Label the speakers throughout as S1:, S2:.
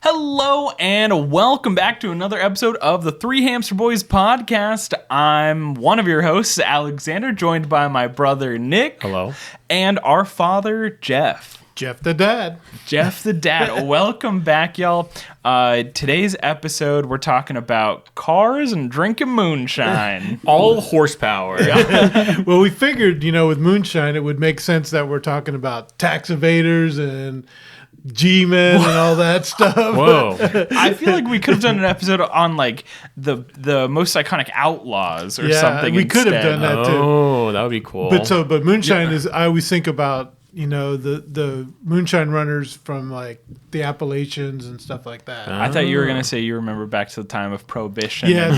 S1: Hello and welcome back to another episode of the Three Hamster Boys Podcast. I'm one of your hosts, Alexander, joined by my brother Nick.
S2: Hello.
S1: And our father, Jeff.
S3: Jeff the dad.
S1: Jeff the dad. Welcome back, y'all. Today's episode, we're talking about cars and drinking moonshine.
S2: All horsepower.
S3: Well, we figured, with moonshine, it would make sense that we're talking about tax evaders and G-men and all that stuff.
S2: Whoa.
S1: I feel like we could have done an episode on like the most iconic outlaws or something.
S3: We could have done that too.
S2: Oh, that would be cool.
S3: But moonshine is, I always think about, the moonshine runners from like the Appalachians and stuff like that.
S1: I thought you were going to say you remember back to the time of Prohibition.
S3: Yeah,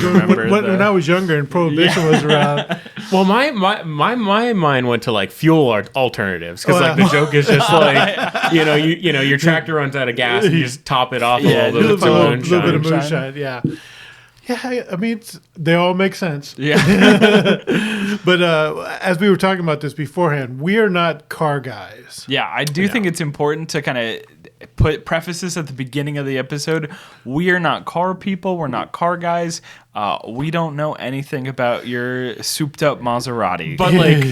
S3: when I was younger and Prohibition was around.
S2: Well, my mind went to like fuel alternatives because like the joke is just like your tractor runs out of gas and you just top it off a little
S3: bit of moonshine. Yeah. Yeah, I mean, they all make sense.
S1: Yeah.
S3: But as we were talking about this beforehand, we are not car guys.
S1: Yeah, I do think it's important to kind of put prefaces at the beginning of the episode. We are not car people. We're not car guys. We don't know anything about your souped up Maserati.
S2: But like,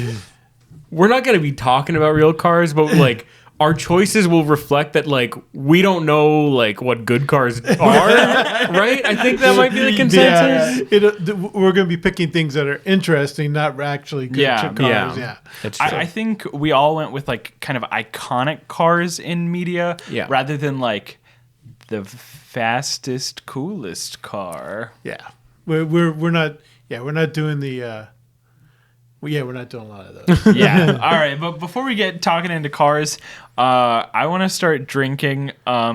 S2: we're not going to be talking about real cars, but like, our choices will reflect that, like, we don't know, like, what good cars are, right? I think that might be the consensus.
S3: Yeah, we're going to be picking things that are interesting, not actually good cars.
S2: Yeah. That's true.
S1: I think we all went with, like, kind of iconic cars in media rather than, like, the fastest, coolest car.
S3: Yeah. We're not doing the... we're not doing a lot of those.
S1: Yeah. All right. But before we get talking into cars, I want to start drinking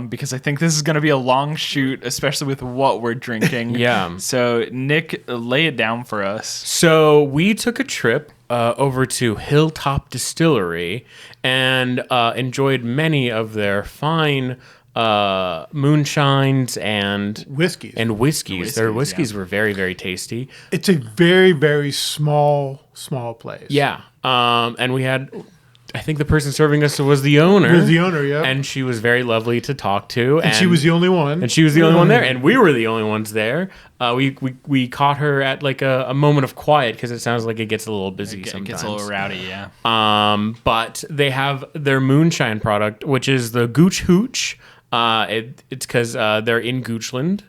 S1: because I think this is going to be a long shoot, especially with what we're drinking.
S2: Yeah.
S1: So, Nick, lay it down for us.
S2: So we took a trip over to Hilltop Distillery and enjoyed many of their fine moonshines and whiskeys. Their whiskeys were very, very tasty.
S3: It's a very, very small place.
S2: Yeah. And we had, I think the person serving us was the owner.
S3: Yeah.
S2: And she was very lovely to talk to.
S3: And she was the only one.
S2: And she was the only one there. And we were the only ones there. We caught her at like a moment of quiet because it sounds like it gets a little busy sometimes.
S1: It gets a little rowdy, yeah.
S2: But they have their moonshine product, which is the Gooch Hooch. It's because they're in Goochland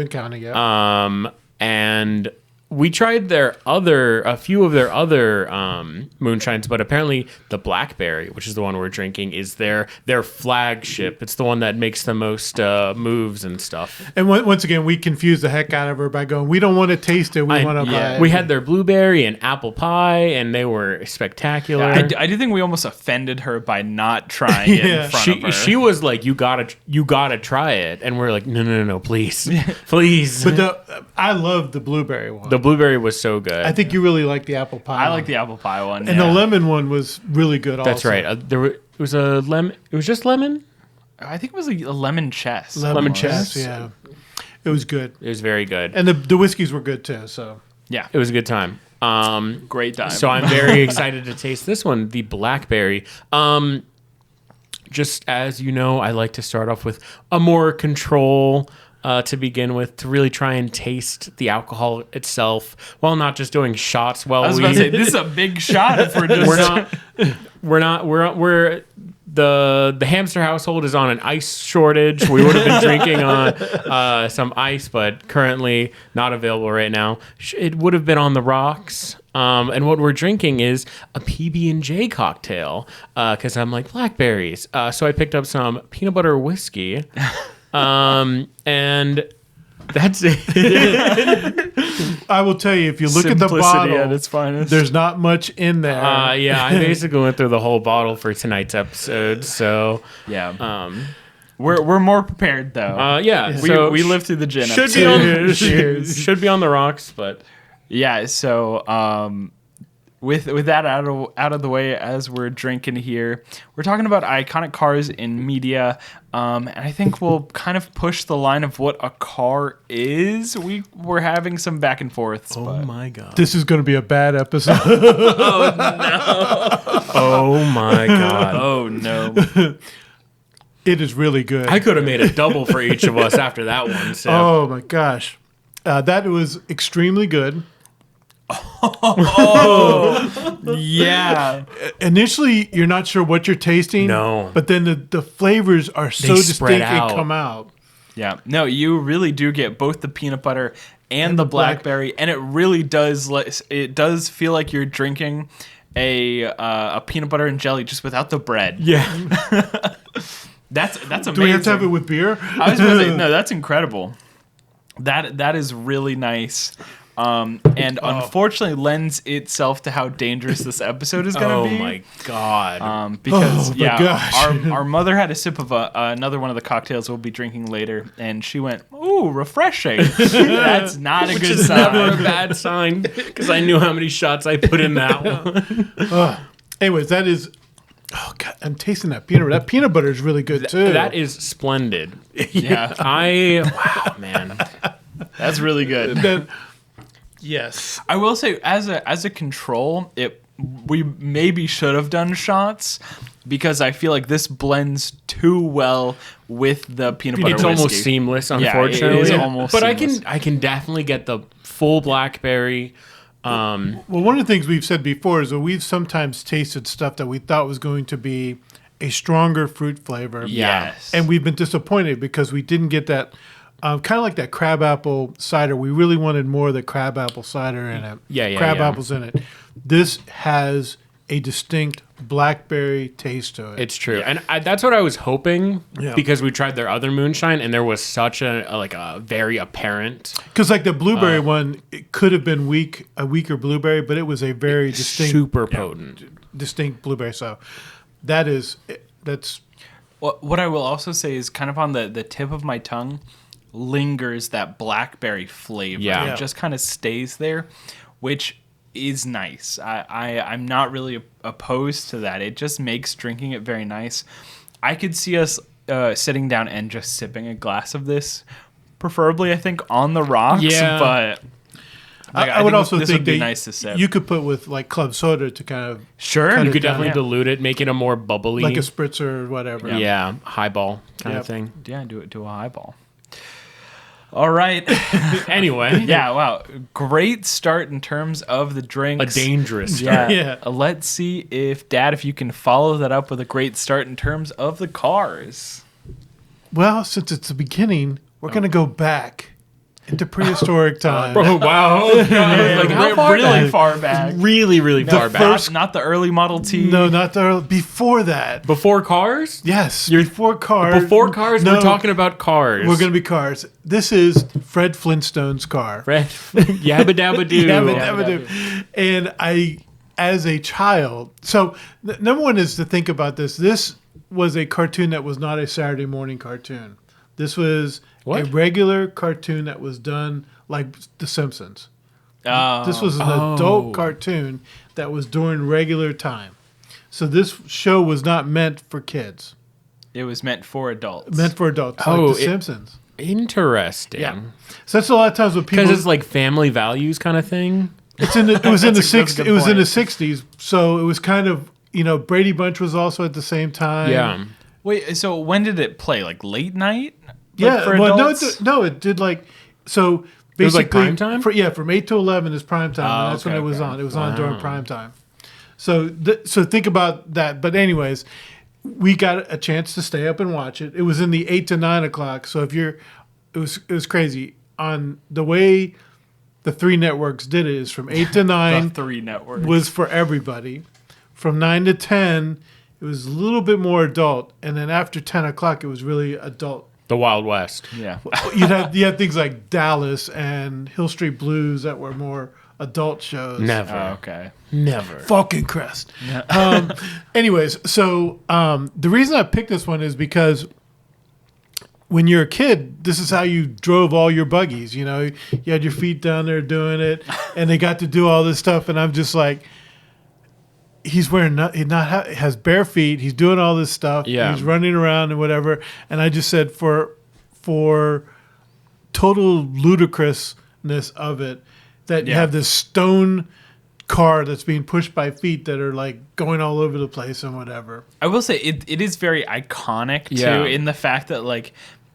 S3: County, yeah.
S2: And we tried a few of their other moonshines, but apparently the blackberry, which is the one we're drinking, is their flagship. It's the one that makes the most moves and stuff.
S3: And once again, we confused the heck out of her by going, we don't want to taste it, we want to buy it.
S2: We had their blueberry and apple pie, and they were spectacular.
S1: I do think we almost offended her by not trying it in front of her.
S2: She was like, you gotta try it, and we're like, no, please, please.
S3: But I love the blueberry one.
S2: The blueberry was so good.
S3: I think you really like the apple pie.
S1: I like the apple pie one.
S3: And the lemon one was really good also.
S2: That's right. It was a lemon. It was just lemon?
S1: I think it was a lemon chess.
S2: Lemon chess?
S3: Yeah. It was good.
S2: It was very good.
S3: And the whiskeys were good too, so.
S1: Yeah.
S2: It was a good time.
S1: Great time.
S2: So I'm very excited to taste this one, the blackberry. Just as you know, I like to start off with a more control to begin with, to really try and taste the alcohol itself, while not just doing shots.
S1: I was about to say, this is a big shot if we're just...
S2: we're the hamster household is on an ice shortage. We would have been drinking on some ice, but currently not available right now. It would have been on the rocks. And what we're drinking is a PB&J cocktail because I'm like, blackberries. So I picked up some peanut butter whiskey. And that's it.
S3: I will tell you, if you look at the bottle,
S1: at its finest.
S3: There's not much in there.
S2: Yeah, I basically went through the whole bottle for tonight's episode. So
S1: yeah, we're more prepared though.
S2: Yeah,
S1: so we lived through the gin.
S2: Should be on the rocks, but
S1: yeah. So with that out of the way, as we're drinking here, we're talking about iconic cars in media, and I think we'll kind of push the line of what a car is. We're having some back and forths.
S2: My god,
S3: this is going to be a bad episode.
S2: Oh no! Oh my god!
S1: Oh no!
S3: It is really good.
S2: I could have made a double for each of us after that one. So.
S3: Oh my gosh, that was extremely good.
S1: Yeah.
S3: Initially, you're not sure what you're tasting.
S2: No.
S3: But then the flavors are so
S2: spread
S3: distinct
S2: out.
S3: and come out.
S1: Yeah. No, you really do get both the peanut butter and the blackberry, and it really does. It does feel like you're drinking a peanut butter and jelly just without the bread.
S2: Yeah.
S1: That's amazing.
S3: Do we have to have it with beer?
S1: I was going to say, no, that's incredible. That is really nice. And unfortunately lends itself to how dangerous this episode is going to be.
S2: Oh my god!
S1: Because
S3: gosh.
S1: our mother had a sip of another one of the cocktails we'll be drinking later, and she went, "Ooh, refreshing." That's not a good
S2: It's
S1: sign.
S2: never a bad sign because I knew how many shots I put in that one.
S3: Anyways, that is. Oh god, I'm tasting that peanut butter. That peanut butter is really good too.
S2: That is splendid.
S1: Yeah,
S2: Wow, man.
S1: that's really good.
S3: Yes.
S1: I will say, as a control, we maybe should have done shots because I feel like this blends too well with the peanut butter.
S2: It's
S1: whiskey.
S2: almost seamless,
S1: Yeah,
S2: unfortunately.
S1: it is almost
S2: but
S1: seamless.
S2: I can definitely get the full blackberry.
S3: Well, one of the things we've said before is that we've sometimes tasted stuff that we thought was going to be a stronger fruit flavor.
S1: Yes.
S3: And we've been disappointed because we didn't get that, kind of like that crabapple cider. We really wanted more of the crabapple cider in it. Crab apples in it. This has a distinct blackberry taste to it.
S2: It's true, and that's what I was hoping
S3: Yeah.
S2: because we tried their other moonshine, and there was such a very apparent.
S3: Because like the blueberry one, it could have been a weaker blueberry, but it was a very distinct,
S2: super potent.
S3: distinct blueberry. So that's
S1: What I will also say is kind of on the tip of my tongue lingers that blackberry flavor.
S2: Yeah.
S1: It just kind of stays there, which is nice. I'm not really opposed to that. It just makes drinking it very nice. I could see us sitting down and just sipping a glass of this, preferably I think on the rocks.
S2: Yeah.
S1: But
S3: I would also
S1: this
S3: think
S1: would be
S3: that
S1: nice to sip.
S3: you could put with like club soda to kind of
S1: Sure,
S3: cut
S2: You
S3: it
S2: could
S3: down.
S2: definitely
S1: Yeah.
S2: dilute it, make it a more bubbly,
S3: like a spritzer or whatever.
S2: yeah, highball kind
S3: Yep.
S2: of thing.
S1: Yeah, do a highball. All right.
S2: Anyway,
S1: Yeah, wow. Great start in terms of the
S2: a
S1: drinks.
S2: dangerous.
S1: Yeah.
S3: Yeah.
S1: Let's see if you can follow that up with a great start in terms of the cars.
S3: Well, since it's the beginning, we're going to go back into prehistoric time.
S2: Oh wow! Like how far
S1: really
S2: back?
S1: far back.
S2: Really, really far back.
S1: Not the early Model T.
S3: No, not the before that.
S2: Before cars?
S3: Yes, before cars.
S2: Before cars?
S3: No,
S2: We're talking about cars.
S3: We're going to be cars. This is Fred Flintstone's car.
S2: Fred. Yabba dabba doo.
S3: Yabba dabba doo. And I, as a child, so number one is to think about this. This was a cartoon that was not a Saturday morning cartoon. This was a regular cartoon that was done like The Simpsons. This was an adult cartoon that was during regular time. So this show was not meant for kids.
S1: It was meant for adults.
S3: Meant for adults,
S2: Oh,
S3: like The Simpsons.
S2: Interesting.
S3: Yeah. So that's a lot of times when people.
S2: Because it's like family values kind of thing.
S3: It was in the
S1: That's a
S3: 60s.
S1: good
S3: It was in the
S1: point.
S3: 60s. So it was kind of, Brady Bunch was also at the same time.
S2: Yeah.
S1: Wait, so when did it play? Like late night?
S3: Yeah,
S1: for
S3: well,
S1: adults?
S3: it did like so. Basically,
S2: was like prime time?
S3: From 8 to 11 is prime time. And that's when
S1: okay,
S3: it was
S1: okay.
S3: on. It was on during prime time. So think about that. But anyways, we got a chance to stay up and watch it. It was in the 8 to 9 o'clock. So it was crazy on the way the three networks did it is from 8 to
S1: The
S3: 9
S1: three networks.
S3: was for everybody. From 9 to 10, it was a little bit more adult, and then after 10 o'clock, it was really adult.
S2: The Wild West.
S1: Yeah.
S3: You had things like Dallas and Hill Street Blues that were more adult shows.
S2: Never.
S1: Oh, okay.
S2: Never.
S3: Falcon Crest. Anyways, so the reason I picked this one is because when you're a kid, this is how you drove all your buggies. You had your feet down there doing it, and they got to do all this stuff, and I'm just like, he's wearing has bare feet. He's doing all this stuff.
S2: Yeah.
S3: He's running around and whatever. And I just said for total ludicrousness of it, that you have this stone car that's being pushed by feet that are like going all over the place and whatever.
S1: I will say it is very iconic too, in the fact that like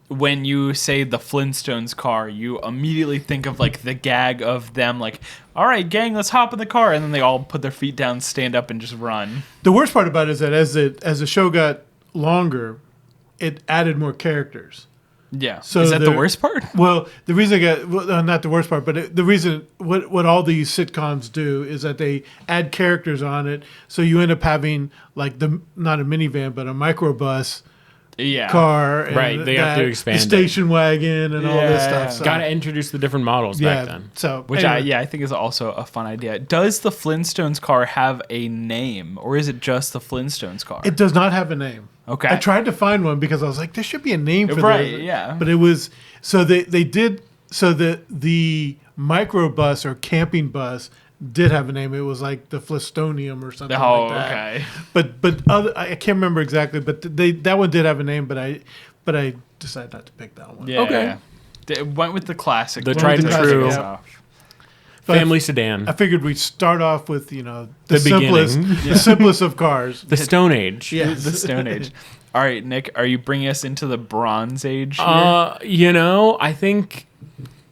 S1: when you say the Flintstones car, you immediately think of like the gag of them like, all right, gang, let's hop in the car, and then they all put their feet down, stand up, and just run.
S3: The worst part about it is that as the show got longer, it added more characters.
S1: Yeah. So is that the worst part?
S3: Well, the reason not the worst part, but the reason what all these sitcoms do is that they add characters on it, so you end up having like not a minivan but a microbus. Car, and
S2: right? They have to expand
S3: the station wagon and all this stuff. So.
S2: Got to introduce the different models back then.
S3: So,
S1: which I think is also a fun idea. Does the Flintstones car have a name, or is it just the Flintstones car?
S3: It does not have a name.
S1: Okay.
S3: I tried to find one because I was like, there should be a name for
S1: right,
S3: this.
S1: Yeah.
S3: But it was they did the microbus or camping bus did have a name. It was like the Flintstonium or something like that.
S1: Okay.
S3: But I can't remember exactly. But that one did have a name. But I decided not to pick that one.
S1: Yeah. Okay. Yeah. It went with the classic.
S2: The tried and true. Family sedan.
S3: I figured we'd start off with the
S2: the
S3: simplest of cars.
S2: The Stone Age.
S1: Yes. The Stone Age. All right, Nick, are you bringing us into the Bronze Age here?
S2: I think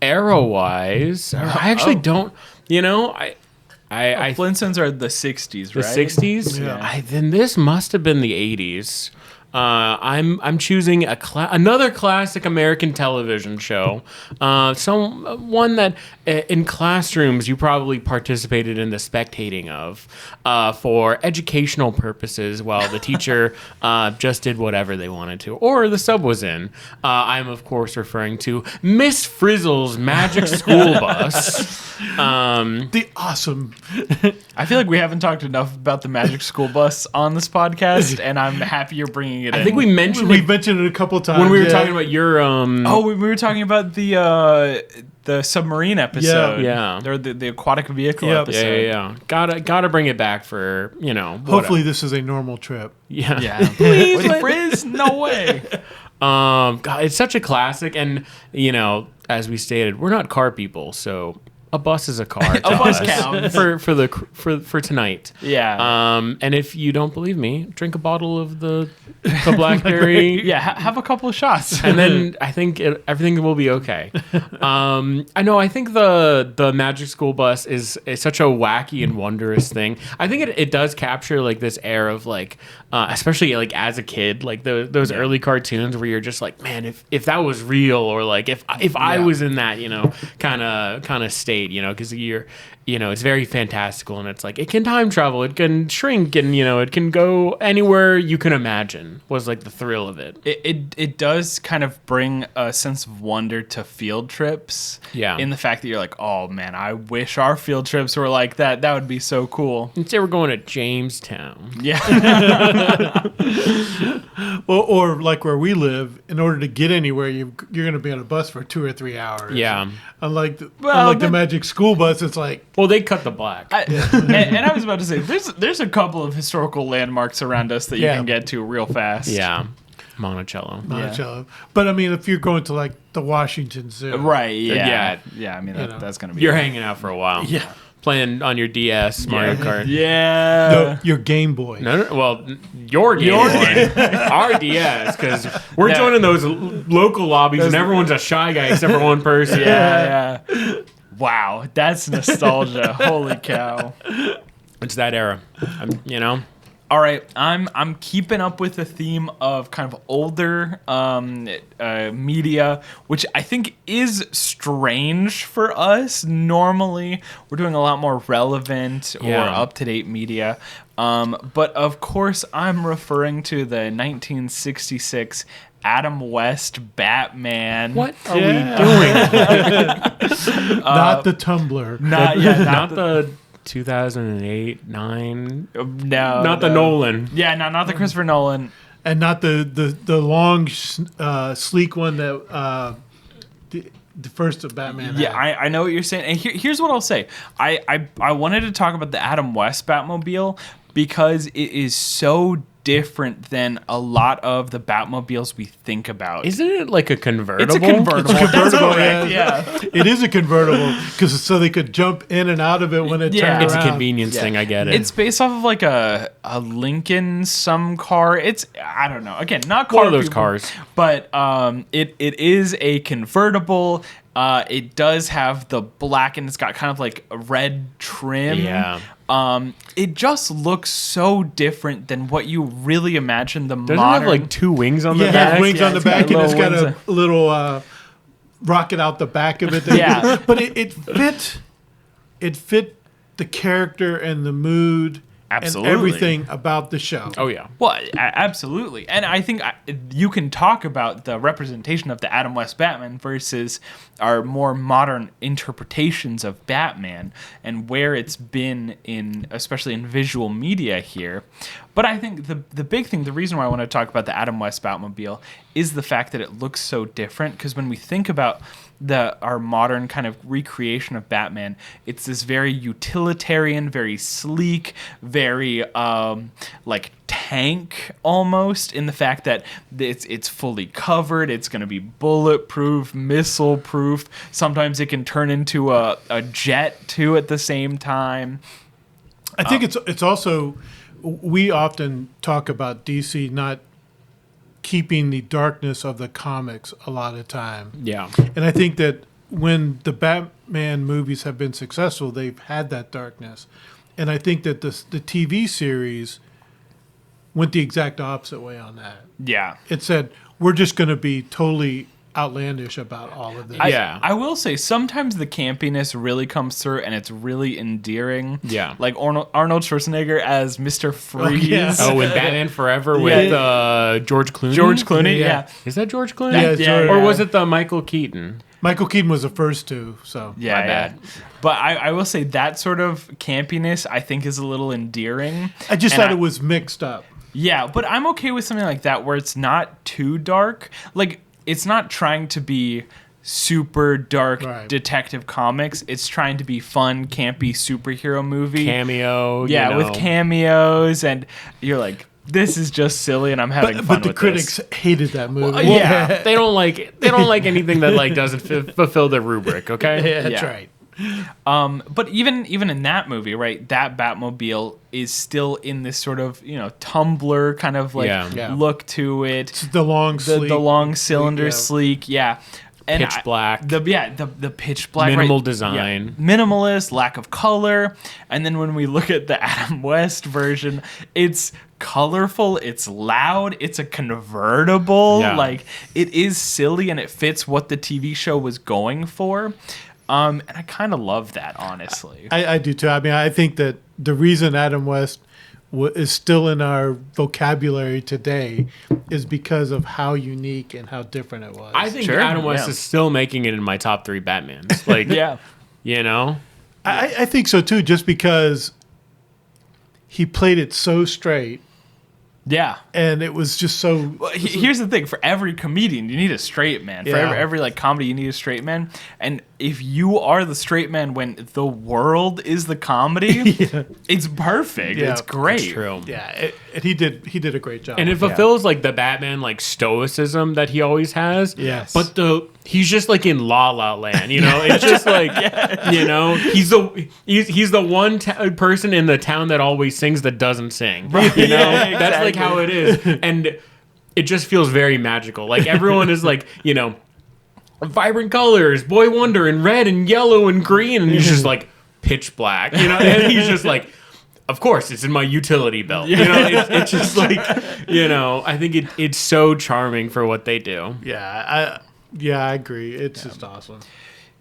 S2: era-wise, I actually don't.
S1: Flintstones are the 60s, right?
S2: The 60s?
S3: Yeah.
S2: Then this must have been the 80s. I'm choosing another classic American television show. One that in classrooms you probably participated in the spectating of for educational purposes while the teacher just did whatever they wanted to, or the sub was in. I'm of course referring to Miss Frizzle's Magic School Bus.
S3: The awesome.
S1: I feel like we haven't talked enough about the Magic School Bus on this podcast, and I'm happy you're bringing it in.
S2: I think we mentioned
S3: it a couple times
S2: when we were talking about your.
S1: we were talking about the submarine episode.
S2: Yeah.
S1: Or the aquatic vehicle episode.
S2: Yeah. Gotta bring it back for
S3: Hopefully this is a normal trip.
S1: Yeah. Please, with Frizz? No way.
S2: God, it's such a classic, and as we stated, we're not car people, so a bus is a car.
S1: A bus counts
S2: for tonight.
S1: Yeah.
S2: And if you don't believe me, drink a bottle of the blackberry.
S1: Yeah. Have a couple of shots,
S2: and then I think everything will be okay. I know. I think the Magic School Bus is such a wacky and wondrous thing. I think it does capture like this air of like, especially like as a kid, like those early cartoons where you're just like, man, if that was real, or like if I was in that kind of state. Because it's very fantastical, and it's like it can time travel, it can shrink, and it can go anywhere you can imagine. Was like the thrill of it.
S1: It does kind of bring a sense of wonder to field trips.
S2: Yeah. In
S1: the fact that you're like, oh man, I wish our field trips were like that. That would be so cool.
S2: Instead, we're going to Jamestown.
S1: Yeah.
S3: Well, or like where we live, in order to get anywhere, you're going to be on a bus for 2 or 3 hours.
S2: Yeah.
S3: Unlike the Magic School Bus, it's like...
S2: Well, they cut the black.
S1: And I was about to say, there's a couple of historical landmarks around us that you can get to real fast.
S2: Yeah. Monticello.
S3: Yeah. But I mean, if you're going to like the Washington Zoo.
S1: Right, yeah. Yeah, I mean, that's going to be...
S2: You're hanging out for a while.
S3: Yeah.
S2: Playing on your DS, Mario Kart.
S1: Yeah.
S3: No, your Game Boy.
S2: No, well, your Game Boy. Our DS, because we're joining those local lobbies, and everyone's a shy guy except for one person.
S1: Yeah. Wow, that's nostalgia. Holy cow.
S2: It's that era,
S1: All right, I'm keeping up with the theme of kind of older media, which I think is strange for us. Normally, we're doing a lot more relevant or up-to-date media. But of course, I'm referring to the 1966 Adam West Batman.
S2: What are we doing?
S3: Not the Tumblr.
S2: Not the 2008, 9.
S1: No,
S2: not the Nolan.
S1: Yeah, not the Christopher Nolan,
S3: and not the long sleek one that the first of Batman.
S1: Yeah, I know what you're saying. And here's what I'll say. I wanted to talk about the Adam West Batmobile because it is so different than a lot of the Batmobiles we think about.
S2: Isn't it like a convertible?
S1: It's a convertible.
S3: It's a convertible,
S1: That's correct,
S3: It is a convertible because so they could jump in and out of it when it turned
S2: It's
S3: around.
S2: a convenience thing. I get it.
S1: It's based off of like a Lincoln some car. It's I don't know. Again, not car
S2: One of those
S1: people,
S2: cars.
S1: but it is a convertible. It does have the black and it's got kind of like a red trim.
S2: Yeah.
S1: It just looks so different than what you really imagine the
S2: Doesn't
S1: modern.
S2: it have like 2 wings on the
S3: Yeah, it
S2: back?
S3: has wings on the
S1: it's got
S3: back, and it's got
S1: little
S3: a little rocket out the back of it.
S1: Yeah.
S3: But it fit the character and the mood
S1: Absolutely.
S3: and everything about the show.
S2: Oh yeah.
S1: Well, absolutely. And I think you can talk about the representation of the Adam West Batman versus our more modern interpretations of Batman and where it's been especially in visual media here. But I think the big thing, the reason why I want to talk about the Adam West Batmobile is the fact that it looks so different. Because when we think about our modern kind of recreation of Batman, it's this very utilitarian, very sleek, very like tank almost, in the fact that it's fully covered. It's going to be bulletproof, missile proof. Sometimes it can turn into a jet too at the same time.
S3: I think it's also, we often talk about DC not keeping the darkness of the comics a lot of time.
S2: Yeah.
S3: And I think that when the Batman movies have been successful, they've had that darkness. And I think that the TV series went the exact opposite way on that.
S1: Yeah.
S3: It said, we're just going to be totally outlandish about all of this.
S1: I will say sometimes the campiness really comes through and it's really endearing.
S2: Yeah.
S1: Like Arnold Schwarzenegger as Mr. Freeze.
S3: yeah.
S2: Oh, in Batman Forever with George Clooney.
S1: George Clooney, yeah.
S2: Is that George Clooney?
S3: Yeah, it's George.
S2: Or was it the Michael Keaton?
S3: Michael Keaton was the first two, so.
S1: Yeah,
S2: My bad.
S1: But I will say that sort of campiness I think is a little endearing.
S3: I just
S1: And
S3: thought it was mixed up.
S1: Yeah, but I'm okay with something like that where it's not too dark. Like, it's not trying to be super dark
S3: Right.
S1: detective comics. It's trying to be fun, campy superhero movie.
S2: Cameo.
S1: Yeah,
S2: you know.
S1: with cameos, and you're like, this is just silly, and I'm having fun
S3: But the
S1: with
S3: critics
S1: this.
S3: hated that movie.
S1: Well, yeah.
S2: They don't like anything that like doesn't fulfill the rubric. Okay.
S3: Yeah, that's
S1: Yeah.
S3: right.
S1: But even in that movie, right, that Batmobile is still in this sort of, tumbler kind of like
S2: Yeah.
S1: look to it.
S3: It's the long sleeve.
S1: The long cylinder,
S3: yeah.
S1: sleek, yeah. And
S2: Pitch black.
S1: The pitch black.
S2: Minimal
S1: right?
S2: design.
S1: Yeah. Minimalist, lack of color. And then when we look at the Adam West version, it's colorful, it's loud, it's a convertible.
S2: Yeah.
S1: Like, it is silly and it fits what the TV show was going for. And I kind of love that, honestly.
S3: I do too. I mean, I think that the reason Adam West is still in our vocabulary today is because of how unique and how different it was.
S2: I think
S1: Sure,
S2: Adam West
S1: yeah.
S2: is still making it in my top 3 Batmans. Like,
S1: Yeah.
S2: you know,
S3: I think so too, just because he played it so straight
S1: Yeah.
S3: and it was just so.
S1: Well, here's the thing: for every comedian, you need a straight man. For
S3: Yeah.
S1: every like comedy, you need a straight man. And if you are the straight man when the world is the comedy, it's perfect.
S3: Yeah,
S1: it's great.
S2: it's true.
S3: Yeah, and he did a great job.
S2: And it fulfills like the Batman like stoicism that he always has.
S3: Yes.
S2: But he's just like in La La Land, you know? It's just like, you know, he's the one person in the town that always sings that doesn't sing. Right. You know?
S1: Yeah,
S2: That's like how it is. And it just feels very magical. Like everyone is like, you know, vibrant colors, Boy Wonder and red and yellow and green. And he's just like pitch black, you know? And he's just like, of course, it's in my utility belt. You know, it's just like, you know, I think it's so charming for what they do.
S3: I agree. It's just awesome.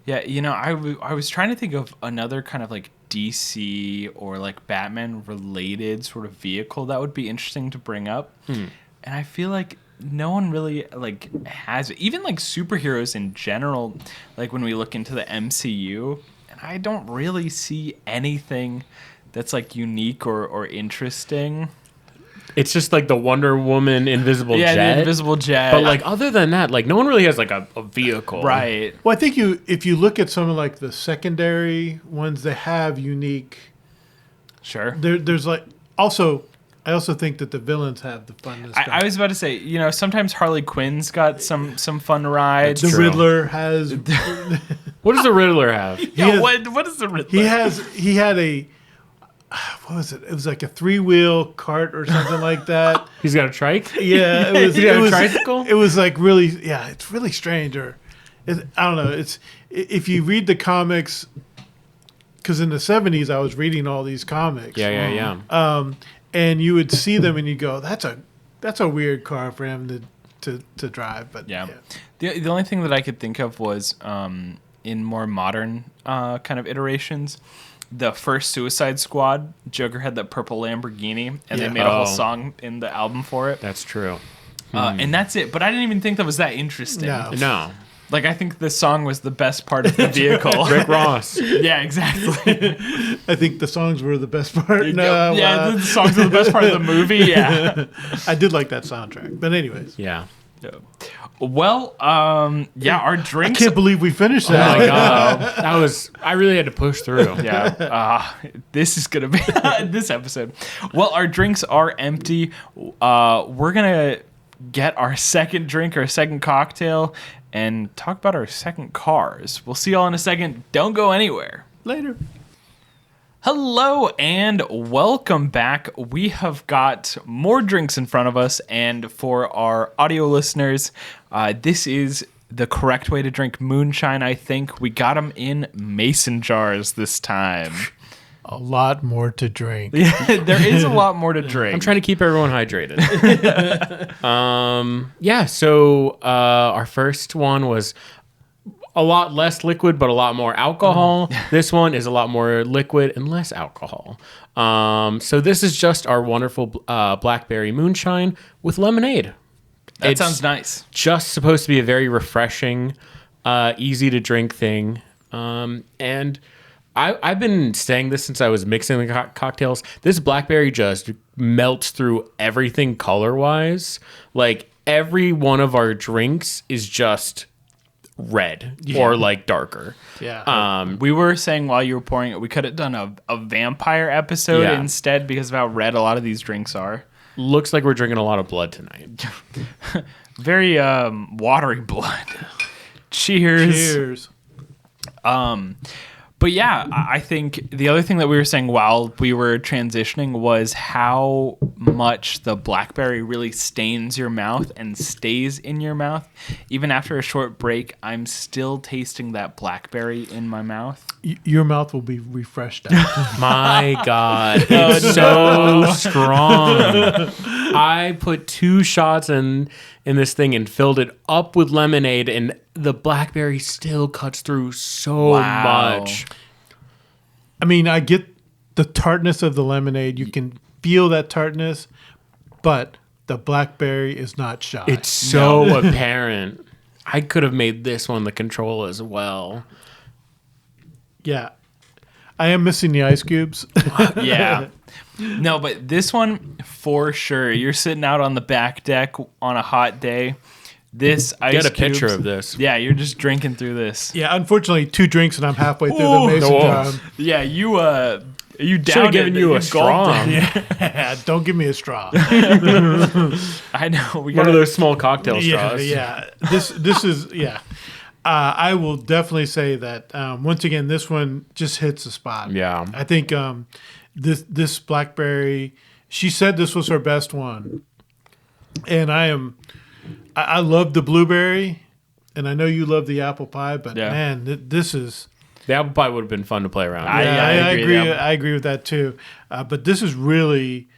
S1: Yeah, you know, I was trying to think of another kind of like DC or like Batman related sort of vehicle that would be interesting to bring up. And I feel like no one really like has it. Even like superheroes in general, like when we look into the MCU, and I don't really see anything that's like unique or interesting.
S2: It's just like the Wonder Woman invisible jet.
S1: Yeah, the invisible jet.
S2: But like other than that, like no one really has like a vehicle.
S1: Right.
S3: Well, I think if you look at some of like the secondary ones that have unique,
S1: Sure.
S3: there's like also I also think that the villains have the funness.
S1: I was about to say, sometimes Harley Quinn's got some fun rides.
S3: The Riddler has.
S2: What does the Riddler have?
S1: What is the Riddler?
S3: He had a. What was it? It was like a 3-wheel cart or something like that.
S2: He's got a trike?
S3: Yeah, it was.
S2: He got
S3: it
S2: a
S3: was,
S2: tricycle?
S3: It was like really. Yeah, it's really strange. I don't know. It's if you read the comics. Because in the 70s, I was reading all these comics.
S2: Yeah.
S3: And you would see them and you go, that's a weird car for him to drive. But
S1: yeah. The only thing that I could think of was in more modern kind of iterations, the first Suicide Squad, Joker had that purple Lamborghini, and they made a whole song in the album for it.
S2: That's true.
S1: And that's it. But I didn't even think that was that interesting.
S2: No.
S1: Like, I think the song was the best part of the vehicle.
S2: Rick Ross.
S1: Yeah, exactly.
S3: I think the songs were the best part.
S1: The songs are the best part of the movie. Yeah.
S3: I did like that soundtrack. But anyways.
S2: Yeah.
S1: Well, our drinks.
S3: I can't believe we finished that.
S2: Oh my God. I really had to push through.
S1: Yeah. This is going to be this episode. Well, our drinks are empty. We're going to get our second drink, our second cocktail, and talk about our second cars. We'll see y'all in a second. Don't go anywhere.
S3: Later.
S1: Hello and welcome back. We have got more drinks in front of us, and for our audio listeners, this is the correct way to drink moonshine, I think. We got them in mason jars this time.
S3: A lot more to drink.
S1: There is a lot more to drink.
S2: I'm trying to keep everyone hydrated. So our first one was a lot less liquid, but a lot more alcohol. This one is a lot more liquid and less alcohol. So this is just our wonderful blackberry moonshine with lemonade.
S1: That sounds nice.
S2: Just supposed to be a very refreshing, easy to drink thing. And I've been saying this since I was mixing the cocktails. This blackberry just melts through everything color-wise. Like, every one of our drinks is just red or, like, darker.
S3: Yeah.
S1: We were saying while you were pouring it, we could have done a vampire episode instead because of how red a lot of these drinks are.
S2: Looks like we're drinking a lot of blood tonight.
S1: Very watery blood. Cheers. But yeah, I think the other thing that we were saying while we were transitioning was how much the blackberry really stains your mouth and stays in your mouth. Even after a short break, I'm still tasting that blackberry in my mouth.
S3: Your mouth will be refreshed out.
S2: My God, it's so strong. I put 2 shots in this thing and filled it up with lemonade, and the blackberry still cuts through so much.
S3: I mean, I get the tartness of the lemonade. You can feel that tartness, but the blackberry is not shy.
S2: It's so apparent. I could have made this one the control as well.
S3: Yeah. I am missing the ice cubes.
S1: Yeah. No, but this one, for sure. You're sitting out on the back deck on a hot day. This ice
S2: Get a
S1: cubes,
S2: picture of this.
S1: Yeah, you're just drinking through this.
S3: Yeah, unfortunately, 2 drinks and I'm halfway through the mason jar.
S1: Yeah, you downed
S2: should have given you a straw.
S3: Yeah, don't give me a straw.
S1: I know.
S2: One of those small cocktail straws.
S3: Yeah. This is I will definitely say that once again, this one just hits the spot.
S2: Yeah.
S3: I think this blackberry. She said this was her best one, and I love the blueberry, and I know you love the apple pie, but man, this is.
S2: The apple pie would have been fun to play around.
S1: I agree.
S3: I agree with that too. But this is really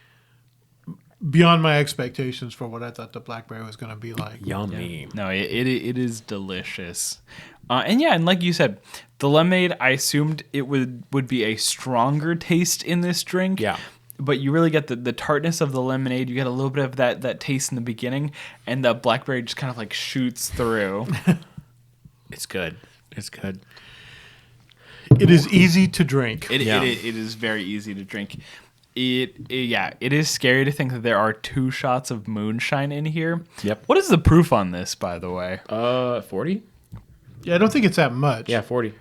S3: beyond my expectations for what I thought the blackberry was going to be like.
S2: Yummy.
S1: Yeah. No, it is delicious. And like you said, the lemonade, I assumed it would be a stronger taste in this drink.
S2: Yeah.
S1: But you really get the tartness of the lemonade. You get a little bit of that taste in the beginning, and the blackberry just kind of like shoots through.
S2: It's good. It's good.
S3: It is easy to drink.
S1: It is very easy to drink. It is scary to think that there are 2 shots of moonshine in here.
S2: Yep.
S1: What is the proof on this, by the way?
S2: 40?
S3: Yeah, I don't think it's that much.
S2: Yeah, 40.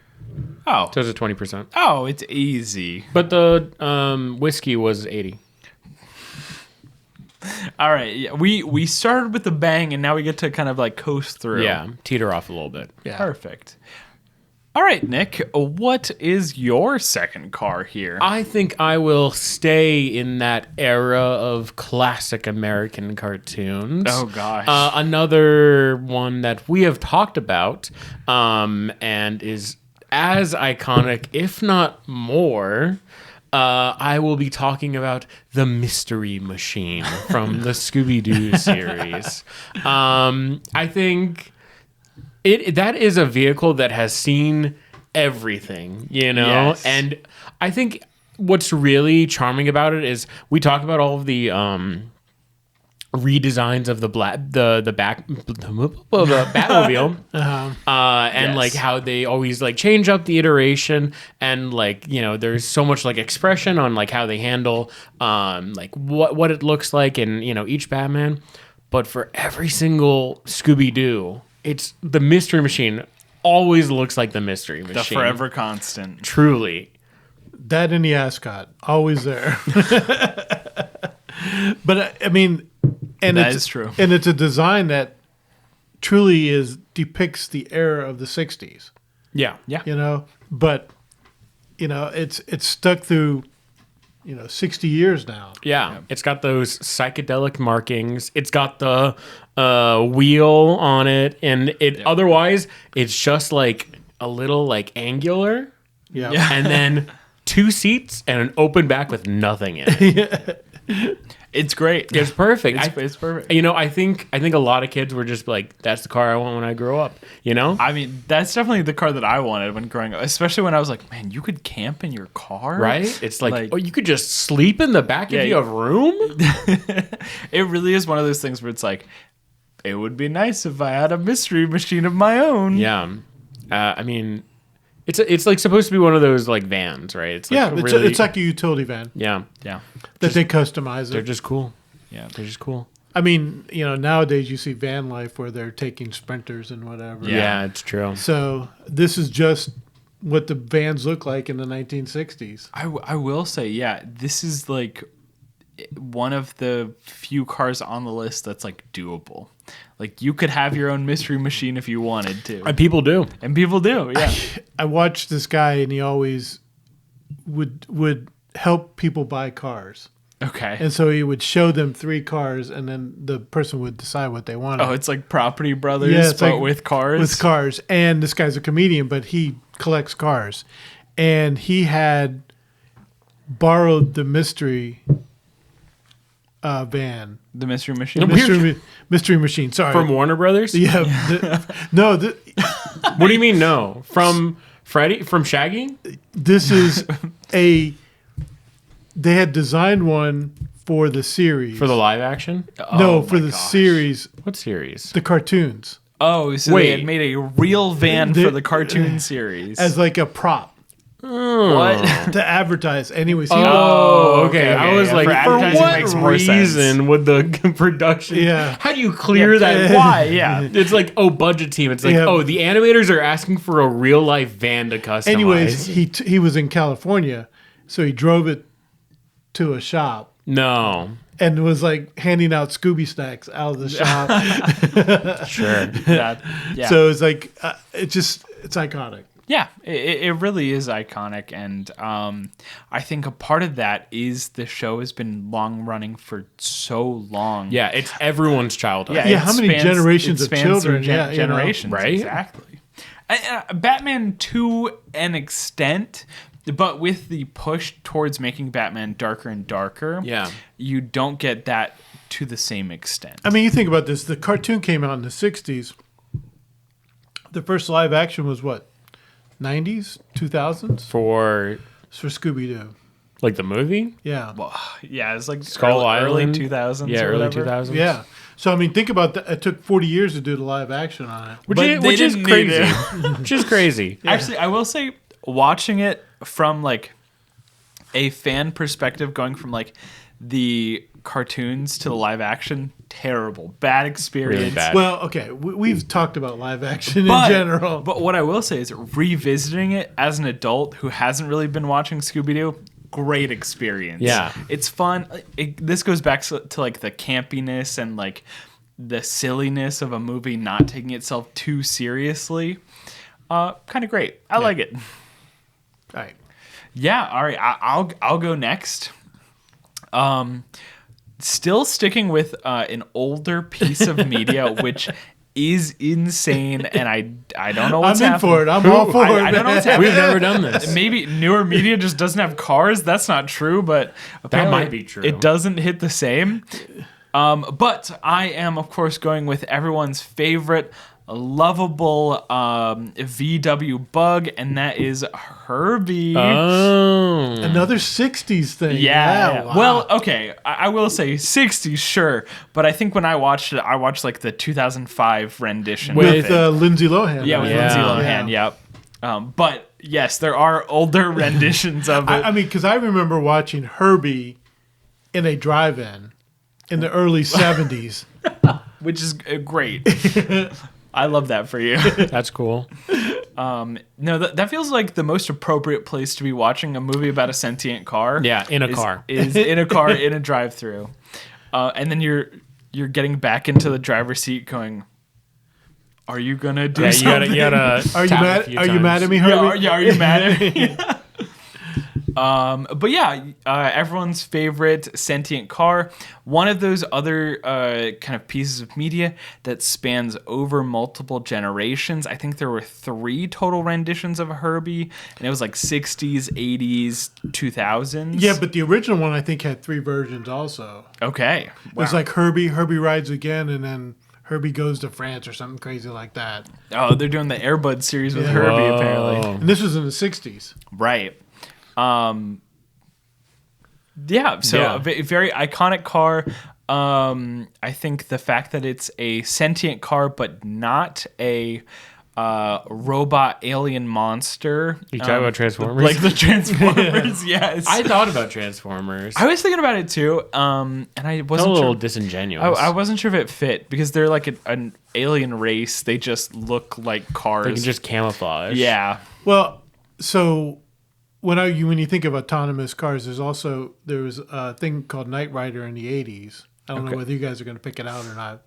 S1: Oh.
S2: So it's 20%.
S1: Oh, it's easy.
S2: But the whiskey was 80.
S1: All right. Yeah, we started with a bang, and now we get to kind of like coast through.
S2: Yeah, teeter off a little bit.
S3: Yeah.
S1: Perfect. All right, Nick, what is your second car here?
S2: I think I will stay in that era of classic American cartoons.
S1: Oh, gosh.
S2: Another one that we have talked about and is as iconic, if not more. I will be talking about the Mystery Machine from the Scooby-Doo series. I think that is a vehicle that has seen everything,
S1: Yes.
S2: And I think what's really charming about it is we talk about all of the redesigns of the Batmobile, and like how they always like change up the iteration, and like there's so much like expression on like how they handle like what it looks like in each Batman, but for every single Scooby-Doo, it's the Mystery Machine always looks like the Mystery Machine.
S1: The forever constant.
S2: Truly.
S3: That and the ascot, always there. But I mean, and
S1: That
S3: it's
S1: is true.
S3: and it's a design that truly depicts the era of the '60s.
S2: Yeah.
S1: Yeah.
S3: But it's stuck through 60 years now.
S2: Yeah. It's got those psychedelic markings. It's got the wheel on it, and otherwise it's just like a little like angular.
S3: Yeah.
S2: And then 2 seats and an open back with nothing in it.
S1: It's great.
S2: It's perfect.
S1: It's perfect.
S2: I think a lot of kids were just like, that's the car I want when I grow up.
S1: I mean, that's definitely the car that I wanted when growing up, especially when I was like, man, you could camp in your car?
S2: Right? It's like, oh, you could just sleep in the back if you have room?
S1: It really is one of those things where it's like, it would be nice if I had a Mystery Machine of my own.
S2: Yeah. I mean, it's like supposed to be one of those like vans, right? It's like
S3: it's like a utility van.
S2: Yeah.
S1: Yeah.
S3: That they customize
S2: They're
S3: it.
S2: just cool.
S1: Yeah.
S2: They're just cool.
S3: I mean, nowadays you see van life where they're taking Sprinters and whatever.
S2: Yeah, it's true.
S3: So this is just what the vans look like in the 1960s.
S1: I will say, yeah, this is like one of the few cars on the list that's like doable. Like you could have your own Mystery Machine if you wanted to.
S2: And people do.
S1: And people do, yeah.
S3: I watched this guy and he always would help people buy cars.
S1: Okay.
S3: And so he would show them 3 cars and then the person would decide what they wanted.
S1: Oh, it's like Property Brothers,
S3: Yeah, it's
S1: but
S3: like
S1: with cars?
S3: With cars. And this guy's a comedian, but he collects cars. And he had borrowed the mystery van.
S1: The Mystery Machine?
S3: Mystery Machine, sorry.
S2: From Warner Brothers?
S3: Yeah.
S2: What do you mean no? From Freddy? From Shaggy?
S3: This is they had designed one for the series.
S2: For the live action?
S3: For the series,
S2: What series?
S3: the cartoons,
S1: Oh, so
S2: Wait.
S1: they had made a real van for the cartoon series.
S3: as like a prop
S1: What?
S3: to advertise. Anyways,
S2: Oh, okay. I was
S1: yeah,
S2: like,
S1: for
S2: for
S1: advertising
S2: what
S1: makes more
S2: reason
S1: sense.
S2: would the production?
S3: Yeah.
S2: How do you clear that?
S1: Why? Yeah.
S2: It's like, budget team. It's like,
S3: Yeah.
S2: the animators are asking for a real life van to customize.
S3: anyways, he was in California, so he drove it to a shop
S2: No.
S3: and was like handing out Scooby snacks out of the shop.
S2: Sure.
S1: Yeah.
S3: So it's like it's iconic.
S1: Yeah, it really is iconic, and I think a part of that is the show has been long running for so long.
S2: Yeah, it's everyone's childhood.
S1: Yeah,
S3: Yeah,
S1: it
S3: how many generations
S1: it
S3: of
S1: spans
S3: children,
S1: through
S3: yeah,
S1: generations,
S2: right?
S1: Exactly. Batman to an extent, but with the push towards making Batman darker and darker, you don't get that to the same extent.
S3: I mean, you think about this. The cartoon came out in the 60s. The first live action was what? 90s? 2000s?
S2: For
S3: For Scooby-Doo.
S2: like the movie?
S3: Yeah.
S1: Well, yeah, it's like
S2: Skull
S1: early
S2: Island?
S1: 2000s.
S2: Yeah,
S1: or
S2: early
S1: whatever.
S2: 2000s.
S3: Yeah. So, I mean, think about that. It took 40 years to do the live action on it.
S2: Which
S1: But
S2: is,
S1: they
S2: which is
S1: didn't need
S2: crazy.
S1: it.
S2: Which is crazy.
S1: Actually, I will say, watching it from like a fan perspective, going from like the cartoons to the live action, terrible, bad experience.
S2: Really bad.
S3: Well, okay. We've talked about live action
S1: But,
S3: in general.
S1: but what I will say is, revisiting it as an adult who hasn't really been watching Scooby-Doo, great experience.
S2: Yeah.
S1: It's fun. This goes back to like the campiness and like the silliness of a movie not taking itself too seriously. Kind of great. I like it.
S3: All right.
S1: Yeah. All right. I'll go next. Still sticking with an older piece of media, which is insane, and I don't know what's happening.
S3: I'm in for it. I'm all for it.
S1: I don't know what's happening.
S2: We've never done this.
S1: Maybe newer media just doesn't have cars. That's not true, but apparently
S2: might be true.
S1: It doesn't hit the same. But I am, of course, going with everyone's favorite lovable VW bug, and that is Herbie.
S2: Oh.
S3: Another 60s thing.
S1: Yeah.
S3: Wow.
S1: Well, okay. I will say 60s, sure. But I think when I watched it, I watched like the 2005 rendition.
S3: with
S1: of it.
S3: Lindsay Lohan.
S1: Yeah, with
S2: Yeah.
S1: Lindsay Lohan, yep. But yes, there are older renditions of it.
S3: I mean, because I remember watching Herbie in a drive-in in the early 70s.
S1: Which is great. I love that for you.
S2: That's cool.
S1: No, that feels like the most appropriate place to be watching a movie about a sentient car.
S2: Yeah, in a car.
S1: Is in a car in a drive-through, and then you're getting back into the driver's seat, going, "Are you gonna do something?
S2: You gotta.
S3: Are you
S2: tap a
S3: mad?
S2: few
S3: Are you
S2: times.
S3: mad at me, Herbie?
S1: Yeah, are you mad at me?" But yeah, everyone's favorite sentient car. One of those other kind of pieces of media that spans over multiple generations. I think there were 3 total renditions of Herbie, and it was like 60s, 80s, 2000s.
S3: Yeah, but the original one I think had 3 versions also.
S1: Okay.
S3: It was like Herbie rides again, and then Herbie goes to France or something crazy like that.
S1: Oh, they're doing the Air Bud series with
S3: Yeah.
S1: Herbie,
S2: Whoa.
S1: apparently.
S3: And this was in the 60s.
S1: Right. Yeah, so
S2: Yeah.
S1: a very iconic car. I think the fact that it's a sentient car, but not a robot alien monster.
S2: You talk about Transformers?
S1: Like the Transformers, yes.
S2: I thought about Transformers.
S1: I was thinking about it too, and I
S2: It's a
S1: wasn't
S2: little
S1: sure.
S2: disingenuous.
S1: I wasn't sure if it fit because they're like an alien race. They just look like cars.
S2: They can just camouflage.
S1: yeah.
S3: Well, so when you think of autonomous cars, there was a thing called Knight Rider in the 80s. I don't know whether you guys are going to pick it out or not.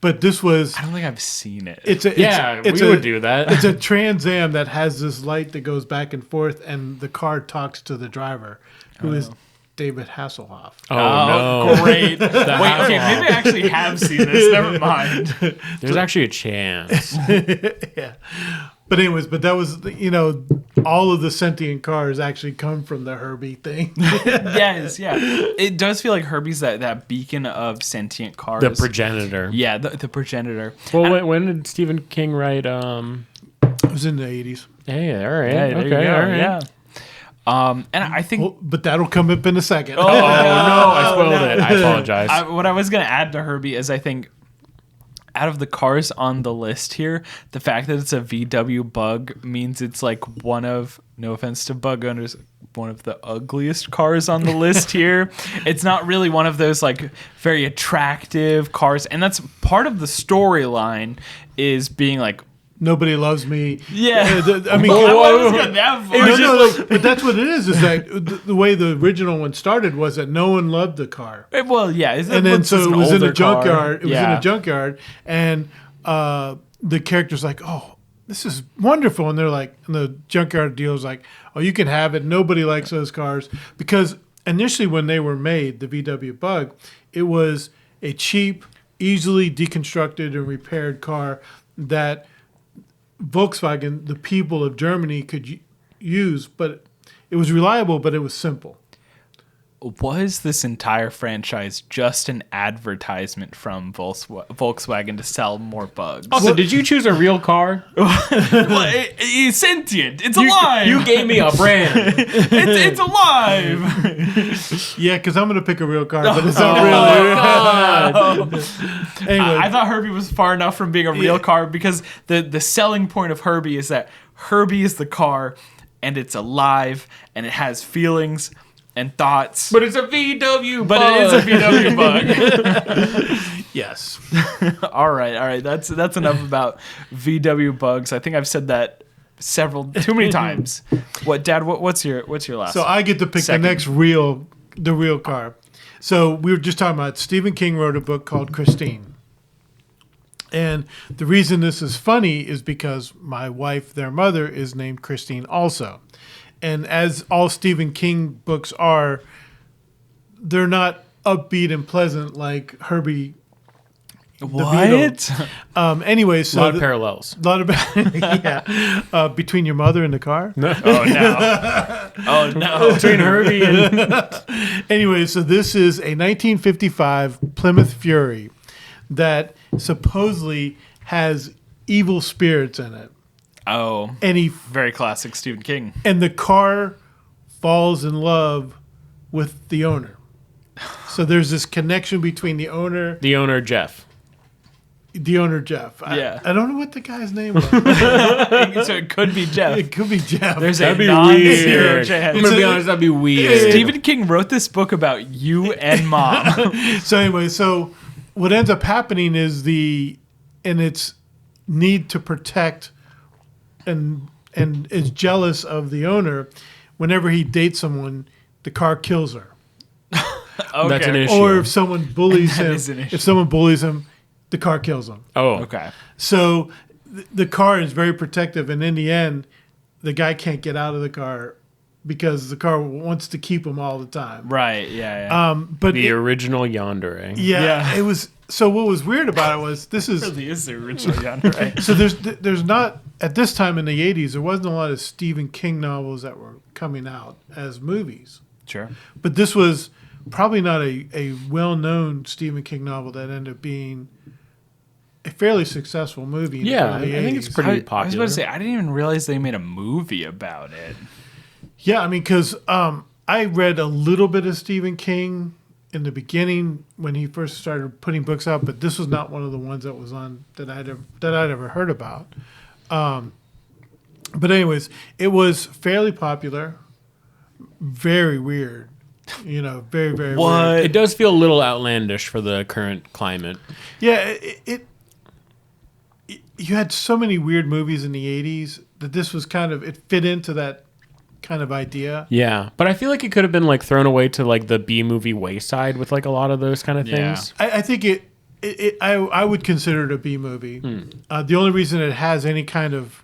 S3: But this was
S1: I don't think I've seen it.
S3: it's a
S2: Yeah,
S3: it's
S2: we
S3: a,
S2: would do that.
S3: It's a Trans Am that has this light that goes back and forth, and the car talks to the driver, who is David Hasselhoff.
S2: Oh, no.
S1: Great. Wait, okay, maybe I actually have seen this. Never mind.
S2: There's actually a chance.
S3: Yeah. But anyways, that was, all of the sentient cars actually come from the Herbie thing.
S1: Yes, yeah. It does feel like Herbie's that beacon of sentient cars.
S2: The progenitor.
S1: Yeah, the progenitor.
S2: Well, when did Stephen King write?
S3: It was in the 80s.
S2: Hey, all right.
S1: Yeah, there you
S2: okay,
S1: go,
S2: all right.
S1: yeah. And I think...
S3: Well, but that'll come up in a second.
S2: Oh, no. I spoiled it. I apologize.
S1: What I was going to add to Herbie is I think out of the cars on the list here, the fact that it's a VW Bug means it's like one of, no offense to Bug owners, one of the ugliest cars on the list here. It's not really one of those like very attractive cars. And that's part of the storyline is being like,
S3: Nobody loves me.
S1: yeah.
S3: I mean,
S1: I wasn't gonna that far.
S3: no, but that's what it is that the way the original one started was that no one loved the car.
S1: Well, yeah.
S3: And then so it was in a junkyard. It was in
S1: Yeah.
S3: a junkyard, and the character's like, "Oh, this is wonderful," and they're like, and the junkyard dealer's like, "Oh, you can have it." Nobody likes those cars because initially when they were made, the VW Bug, it was a cheap, easily deconstructed and repaired car that Volkswagen, the people of Germany, could use, but it was reliable, but it was simple.
S1: Was this entire franchise just an advertisement from Volkswagen to sell more bugs?
S2: Also, did you choose a real car?
S1: Well, it's sentient. It's alive.
S2: You gave me a brand.
S1: It's alive.
S3: Yeah, because I'm going to pick a real car, but it's not really. Anyway,
S1: I thought Herbie was far enough from being a real car because the selling point of Herbie is that Herbie is the car and it's alive and it has feelings and thoughts.
S2: But it's a VW
S1: But
S2: Bug.
S1: it is a VW Bug.
S3: yes.
S1: All right. That's enough about VW Bugs. I think I've said that too many times. Dad, what's your last?
S3: So I get to pick
S1: second?
S3: the real car. So we were just talking about Stephen King wrote a book called Christine. And the reason this is funny is because my wife, their mother, is named Christine also. And as all Stephen King books are, they're not upbeat and pleasant like Herbie
S1: What?
S3: Anyway, so
S2: A lot of parallels.
S3: A lot of between your mother and the car.
S1: Oh no! Oh no!
S2: Between Herbie and
S3: Anyway, so this is a 1955 Plymouth Fury that supposedly has evil spirits in it.
S1: Oh,
S3: And
S1: very classic Stephen King.
S3: and the car falls in love with the owner. So there's this connection between the owner
S2: Jeff.
S3: Jeff.
S1: Yeah.
S3: I don't know what the guy's name was.
S1: So it could be Jeff.
S3: It could be Jeff.
S1: There's
S2: That'd
S1: a
S2: be
S1: non-zero
S2: weird.
S1: chance.
S2: I'm gonna be honest, that'd be weird.
S1: Stephen King wrote this book about you and Mom.
S3: So anyway, so what ends up happening is its need to protect and is jealous of the owner. Whenever he dates someone, the car kills her.
S1: Okay.
S2: That's an issue.
S3: Or if someone bullies
S1: That
S3: him,
S1: is an issue.
S3: if someone bullies him, the car kills him.
S2: Oh,
S1: Okay.
S3: So the car is very protective, and in the end, the guy can't get out of the car because the car wants to keep him all the time.
S1: Right. Yeah.
S3: But
S2: the original Yandere.
S3: yeah,
S1: Yeah.
S3: it was. So what was weird about it was this is
S1: Really is the original genre, right?
S3: so there's not at this time in the 80s there wasn't a lot of Stephen King novels that were coming out as movies,
S1: Sure.
S3: but this was probably not a well-known Stephen King novel that ended up being a fairly successful movie. In the
S2: Yeah, I
S3: early
S2: think it's
S3: 80s.
S2: pretty
S1: I was
S2: popular.
S1: about to say, I didn't even realize they made a movie about it.
S3: Yeah, I mean, because I read a little bit of Stephen King in the beginning when he first started putting books out, but this was not one of the ones that was on that I'd ever heard about. But anyways, it was fairly popular, very weird, very very weird.
S2: It does feel a little outlandish for the current climate.
S3: Yeah, you had so many weird movies in the 80s that this was it fit into that kind of idea.
S2: Yeah, but I feel like it could have been like thrown away to like the B movie wayside with like a lot of those kind of
S1: Yeah.
S2: things.
S3: I think I would consider it a B movie. The only reason it has any kind of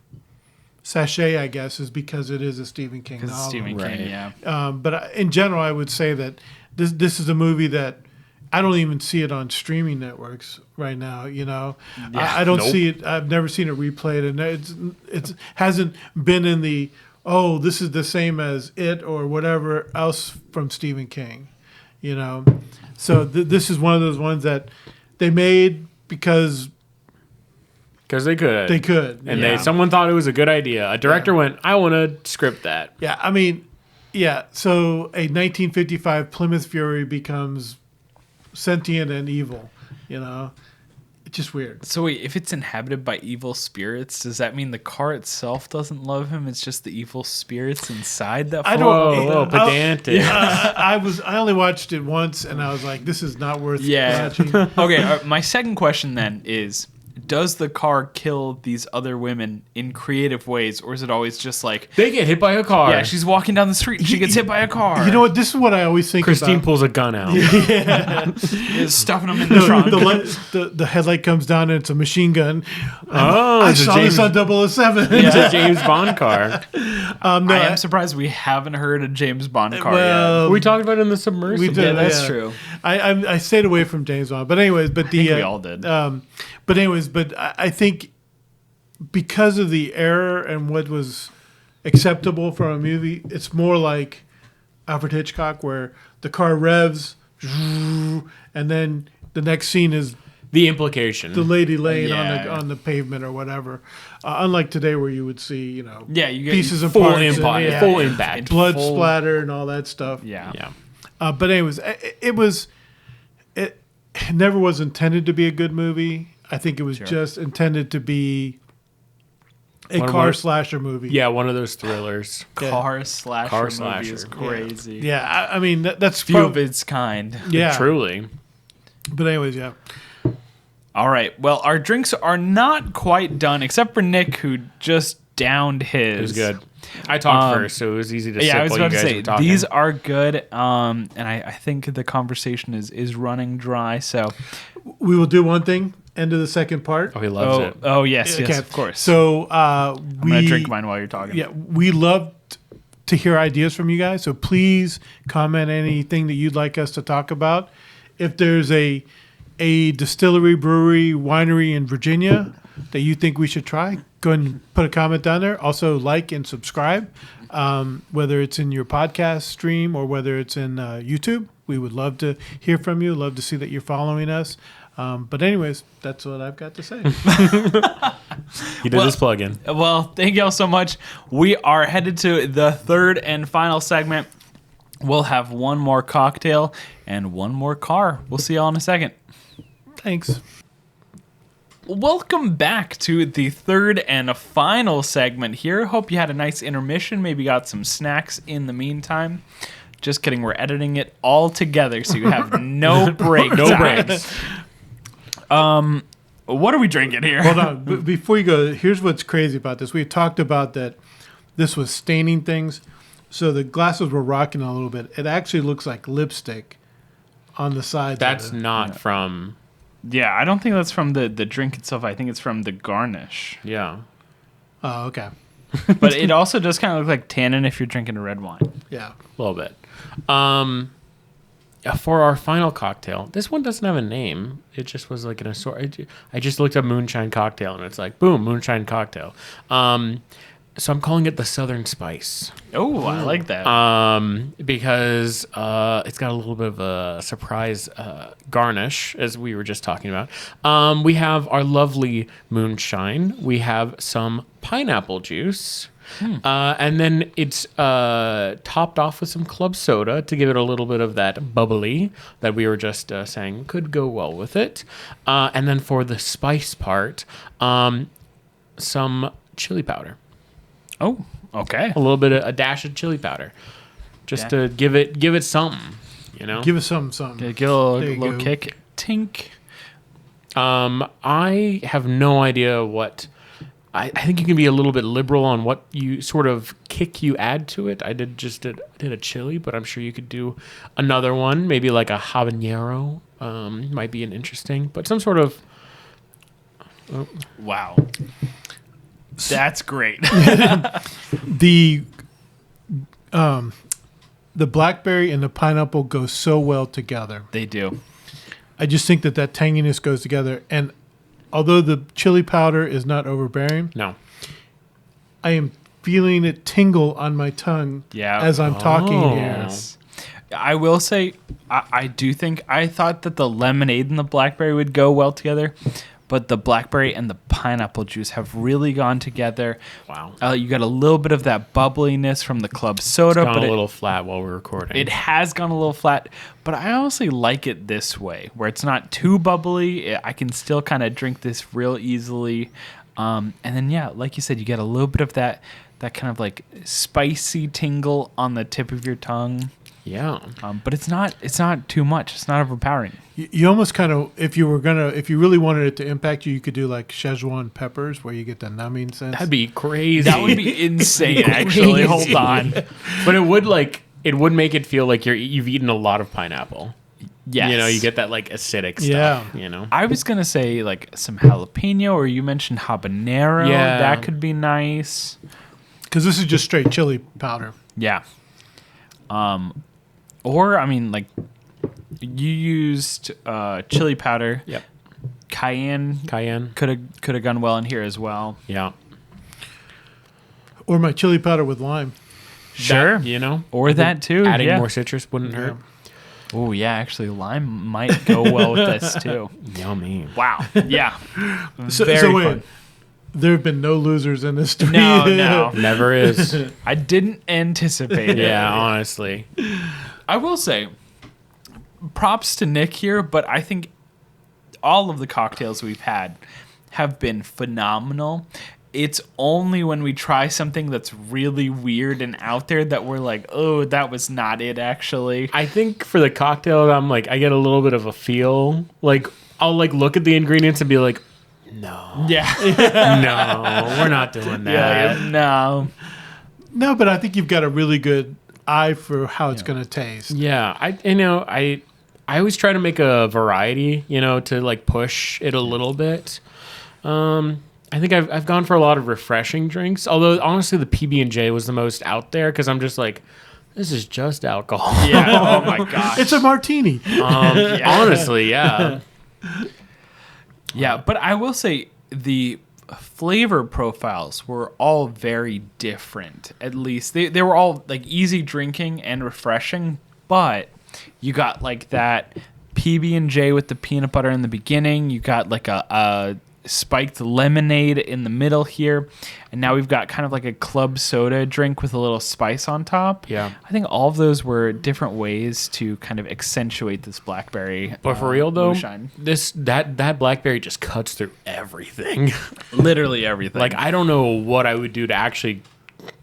S3: sachet, I guess, is because it is a Stephen King novel.
S1: Because it's Stephen
S2: Right.
S1: King, yeah.
S3: But in general, I would say that this is a movie that I don't even see it on streaming networks right now. I don't
S2: Nope.
S3: see it. I've never seen it replayed, and it hasn't been in the this is the same as it or whatever else from Stephen King. So this is one of those ones that they made because
S2: Because they could. And
S3: yeah.
S2: someone thought it was a good idea. A director went, I want to script that.
S3: Yeah, I mean, yeah. So a 1955 Plymouth Fury becomes sentient and evil. It's just weird.
S1: So wait, if it's inhabited by evil spirits, does that mean the car itself doesn't love him? It's just the evil spirits inside that.
S3: I
S1: fall?
S3: don't-
S2: Whoa, pedantic.
S3: I only watched it once, and I was like, this is not worth
S1: Yeah.
S3: watching.
S1: Okay. My second question then is: does the car kill these other women in creative ways, or is it always just like,
S2: They get hit by a car.
S1: yeah, she's walking down the street and she gets hit by a car?
S3: You know what? This is what I always think
S2: Christine
S3: about.
S2: pulls a gun out.
S1: Is stuffing them in the trunk.
S3: The headlight comes down and it's a machine gun.
S2: Oh,
S3: I
S2: it's a
S3: saw
S2: James,
S3: this on 007.
S2: it's a James Bond car.
S3: No,
S1: I am surprised we haven't heard a James Bond car yet.
S3: well,
S2: We talked about it in the submersible.
S3: we did.
S1: Yeah, that's
S3: yeah.
S1: true.
S3: I stayed away from James Bond, but anyways, but
S1: I think we all did.
S3: but I think because of the error and what was acceptable from a movie, it's more like Alfred Hitchcock, where the car revs, and then the next scene is
S2: The implication.
S3: the lady laying
S1: Yeah.
S3: on the pavement or whatever. Unlike today, where you would see
S1: Yeah, you get
S3: pieces and
S2: full
S3: parts and,
S2: impact.
S3: yeah,
S2: Full impact.
S3: blood
S1: full-
S3: splatter and all that stuff.
S1: Yeah.
S2: Yeah.
S3: But anyways, it never was intended to be a good movie. I think it was just intended to be a
S2: One of
S3: car
S2: my-
S3: slasher movie.
S2: Yeah, one of those thrillers.
S1: Car slasher
S2: Car
S1: movie
S2: slasher.
S1: is crazy.
S3: Yeah, I mean that's
S1: Few of
S3: prob-
S1: its kind.
S3: yeah.
S2: Truly.
S3: But anyways, yeah.
S1: All right. Well, our drinks are not quite done, except for Nick, who just downed his.
S2: It was good. I talked first, so it was easy to sip
S1: I was
S2: while
S1: about
S2: you
S1: to
S2: guys
S1: say,
S2: were talking.
S1: these are good. And I think the conversation is running dry. So
S3: We will do one thing. End of the second part.
S2: Oh, he loves it.
S1: Oh, yes,
S3: Okay.
S1: of course.
S3: So
S1: I'm going to drink mine while you're talking.
S3: Yeah, we love to hear ideas from you guys. So please comment anything that you'd like us to talk about. If there's a distillery, brewery, winery in Virginia that you think we should try, go ahead and put a comment down there. Also, like and subscribe, whether it's in your podcast stream or whether it's in YouTube. We would love to hear from you. Love to see that you're following us. But anyways, that's what I've got to say.
S2: He did his plug-in.
S1: Well, thank y'all so much. We are headed to the third and final segment. We'll have one more cocktail and one more car. We'll see y'all in a second.
S3: Thanks.
S1: Welcome back to the third and final segment here. Hope you had a nice intermission. Maybe got some snacks in the meantime. Just kidding. We're editing it all together so you have no break.
S2: No breaks.
S1: What are we drinking here?
S3: Hold on. Before you go, here's what's crazy about this. We talked about that this was staining things. So the glasses were rocking a little bit. It actually looks like lipstick on the sides.
S2: That's not from...
S1: Yeah, I don't think that's from the drink itself. I think it's from the garnish.
S2: Yeah.
S3: Oh, okay.
S1: But it also does kind of look like tannin if you're drinking a red wine.
S3: Yeah.
S2: A little bit. For our final cocktail, this one doesn't have a name. It just was like an assortment. I just looked up moonshine cocktail, and it's like, boom, moonshine cocktail. So I'm calling it the Southern Spice.
S1: Oh, I like that.
S2: Because it's got a little bit of a surprise garnish, as we were just talking about. We have our lovely moonshine. We have some pineapple juice. And then it's topped off with some club soda to give it a little bit of that bubbly that we were just saying could go well with it. And then for the spice part, some chili powder.
S1: Oh, okay.
S2: A little bit of a dash of chili powder, just to give it something, you know.
S3: Give us something.
S1: Give a
S3: There you
S1: little
S3: go.
S1: kick. Tink.
S2: I have no idea what. I think you can be a little bit liberal on what you sort of kick you add to it. I did a chili, but I'm sure you could do another one, maybe like a habanero. Might be an interesting, but some sort of.
S1: Wow. That's great.
S3: The blackberry and the pineapple go so well together.
S1: They do.
S3: I just think that tanginess goes together. And although the chili powder is not overbearing,
S2: No.
S3: I am feeling it tingle on my tongue as I'm talking here.
S1: Yes. I will say, I do think, I thought that the lemonade and the blackberry would go well together, but the blackberry and the pineapple juice have really gone together.
S2: Wow.
S1: You got a little bit of that bubbliness from the club soda,
S2: Gone
S1: but
S2: a little flat while we're recording.
S1: it has gone a little flat, but I honestly like it this way, where it's not too bubbly. I can still kind of drink this real easily. And then, yeah, like you said, you get a little bit of that kind of like spicy tingle on the tip of your tongue.
S2: Yeah.
S1: But it's not too much. It's not overpowering.
S3: You almost kind of, if you really wanted it to impact you, you could do like Szechuan peppers where you get the numbing sense.
S2: That'd be crazy.
S1: That would be insane, actually. Hold on.
S2: But it would make it feel like you've eaten a lot of pineapple.
S1: Yes.
S2: You know, you get that like acidic stuff.
S3: Yeah.
S2: You know.
S1: I was going to say like some jalapeno, or you mentioned habanero.
S2: Yeah.
S1: That could be nice.
S3: Because this is just straight chili powder.
S1: Yeah. Or, I mean, like, you used chili powder.
S2: Yep.
S1: Cayenne could have gone well in here as well.
S2: Yeah.
S3: Or my chili powder with lime.
S1: Sure.
S2: You know.
S1: Or that too.
S2: Adding
S1: yeah.
S2: more citrus wouldn't hurt.
S1: Oh, yeah, actually, lime might go well with this too.
S2: Yummy.
S1: Wow. Yeah.
S3: So
S1: Very
S3: wait,
S1: fun.
S3: there have been no losers in this story.
S1: No.
S2: Never is.
S1: I didn't anticipate it.
S2: Yeah, honestly.
S1: I will say, props to Nick here, but I think all of the cocktails we've had have been phenomenal. It's only when we try something that's really weird and out there that we're like, oh, that was not it, actually.
S2: I think for the cocktail, I get a little bit of a feel. Like, I'll like look at the ingredients and be like, No.
S1: Yeah.
S2: No, we're not doing that.
S1: No.
S3: No, but I think you've got a really good eye for how it's going to taste.
S2: Yeah, I always try to make a variety, to like push it a little bit. I think I've gone for a lot of refreshing drinks. Although honestly, the PB&J was the most out there because I'm just like, this is just alcohol.
S1: Yeah. Oh my gosh.
S3: It's a martini.
S2: Honestly, yeah.
S1: Yeah, but I will say the flavor profiles were all very different. At least they were all like easy drinking and refreshing, but you got like that PB&J with the peanut butter in the beginning. You got like a spiked lemonade in the middle here, and now we've got kind of like a club soda drink with a little spice on top.
S2: Yeah,
S1: I think all of those were different ways to kind of accentuate this blackberry.
S2: But for real though,
S1: moonshine.
S2: that blackberry just cuts through everything.
S1: Literally everything.
S2: Like I don't know what I would do to actually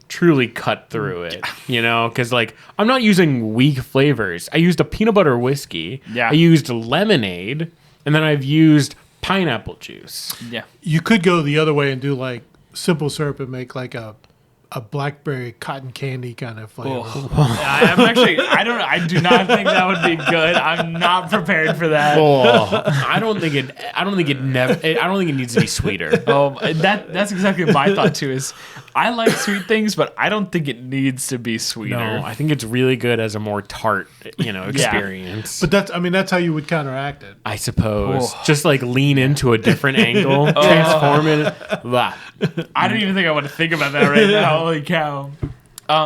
S2: truly cut through it, because like I'm not using weak flavors. I used a peanut butter whiskey.
S1: Yeah.
S2: I used lemonade, and then I've used pineapple juice.
S1: Yeah.
S3: You could go the other way and do like simple syrup and make like a blackberry cotton candy kind of flavor.
S1: I do not think that would be good. I'm not prepared for that.
S2: I don't think it needs to be sweeter.
S1: That's exactly my thought too. Is I like sweet things, but I don't think it needs to be sweeter.
S2: No, I think it's really good as a more tart, experience.
S3: But that's how you would counteract it.
S2: I suppose just like lean into a different angle, transform it. Blah.
S1: I don't even think I want to think about that right now. Holy cow.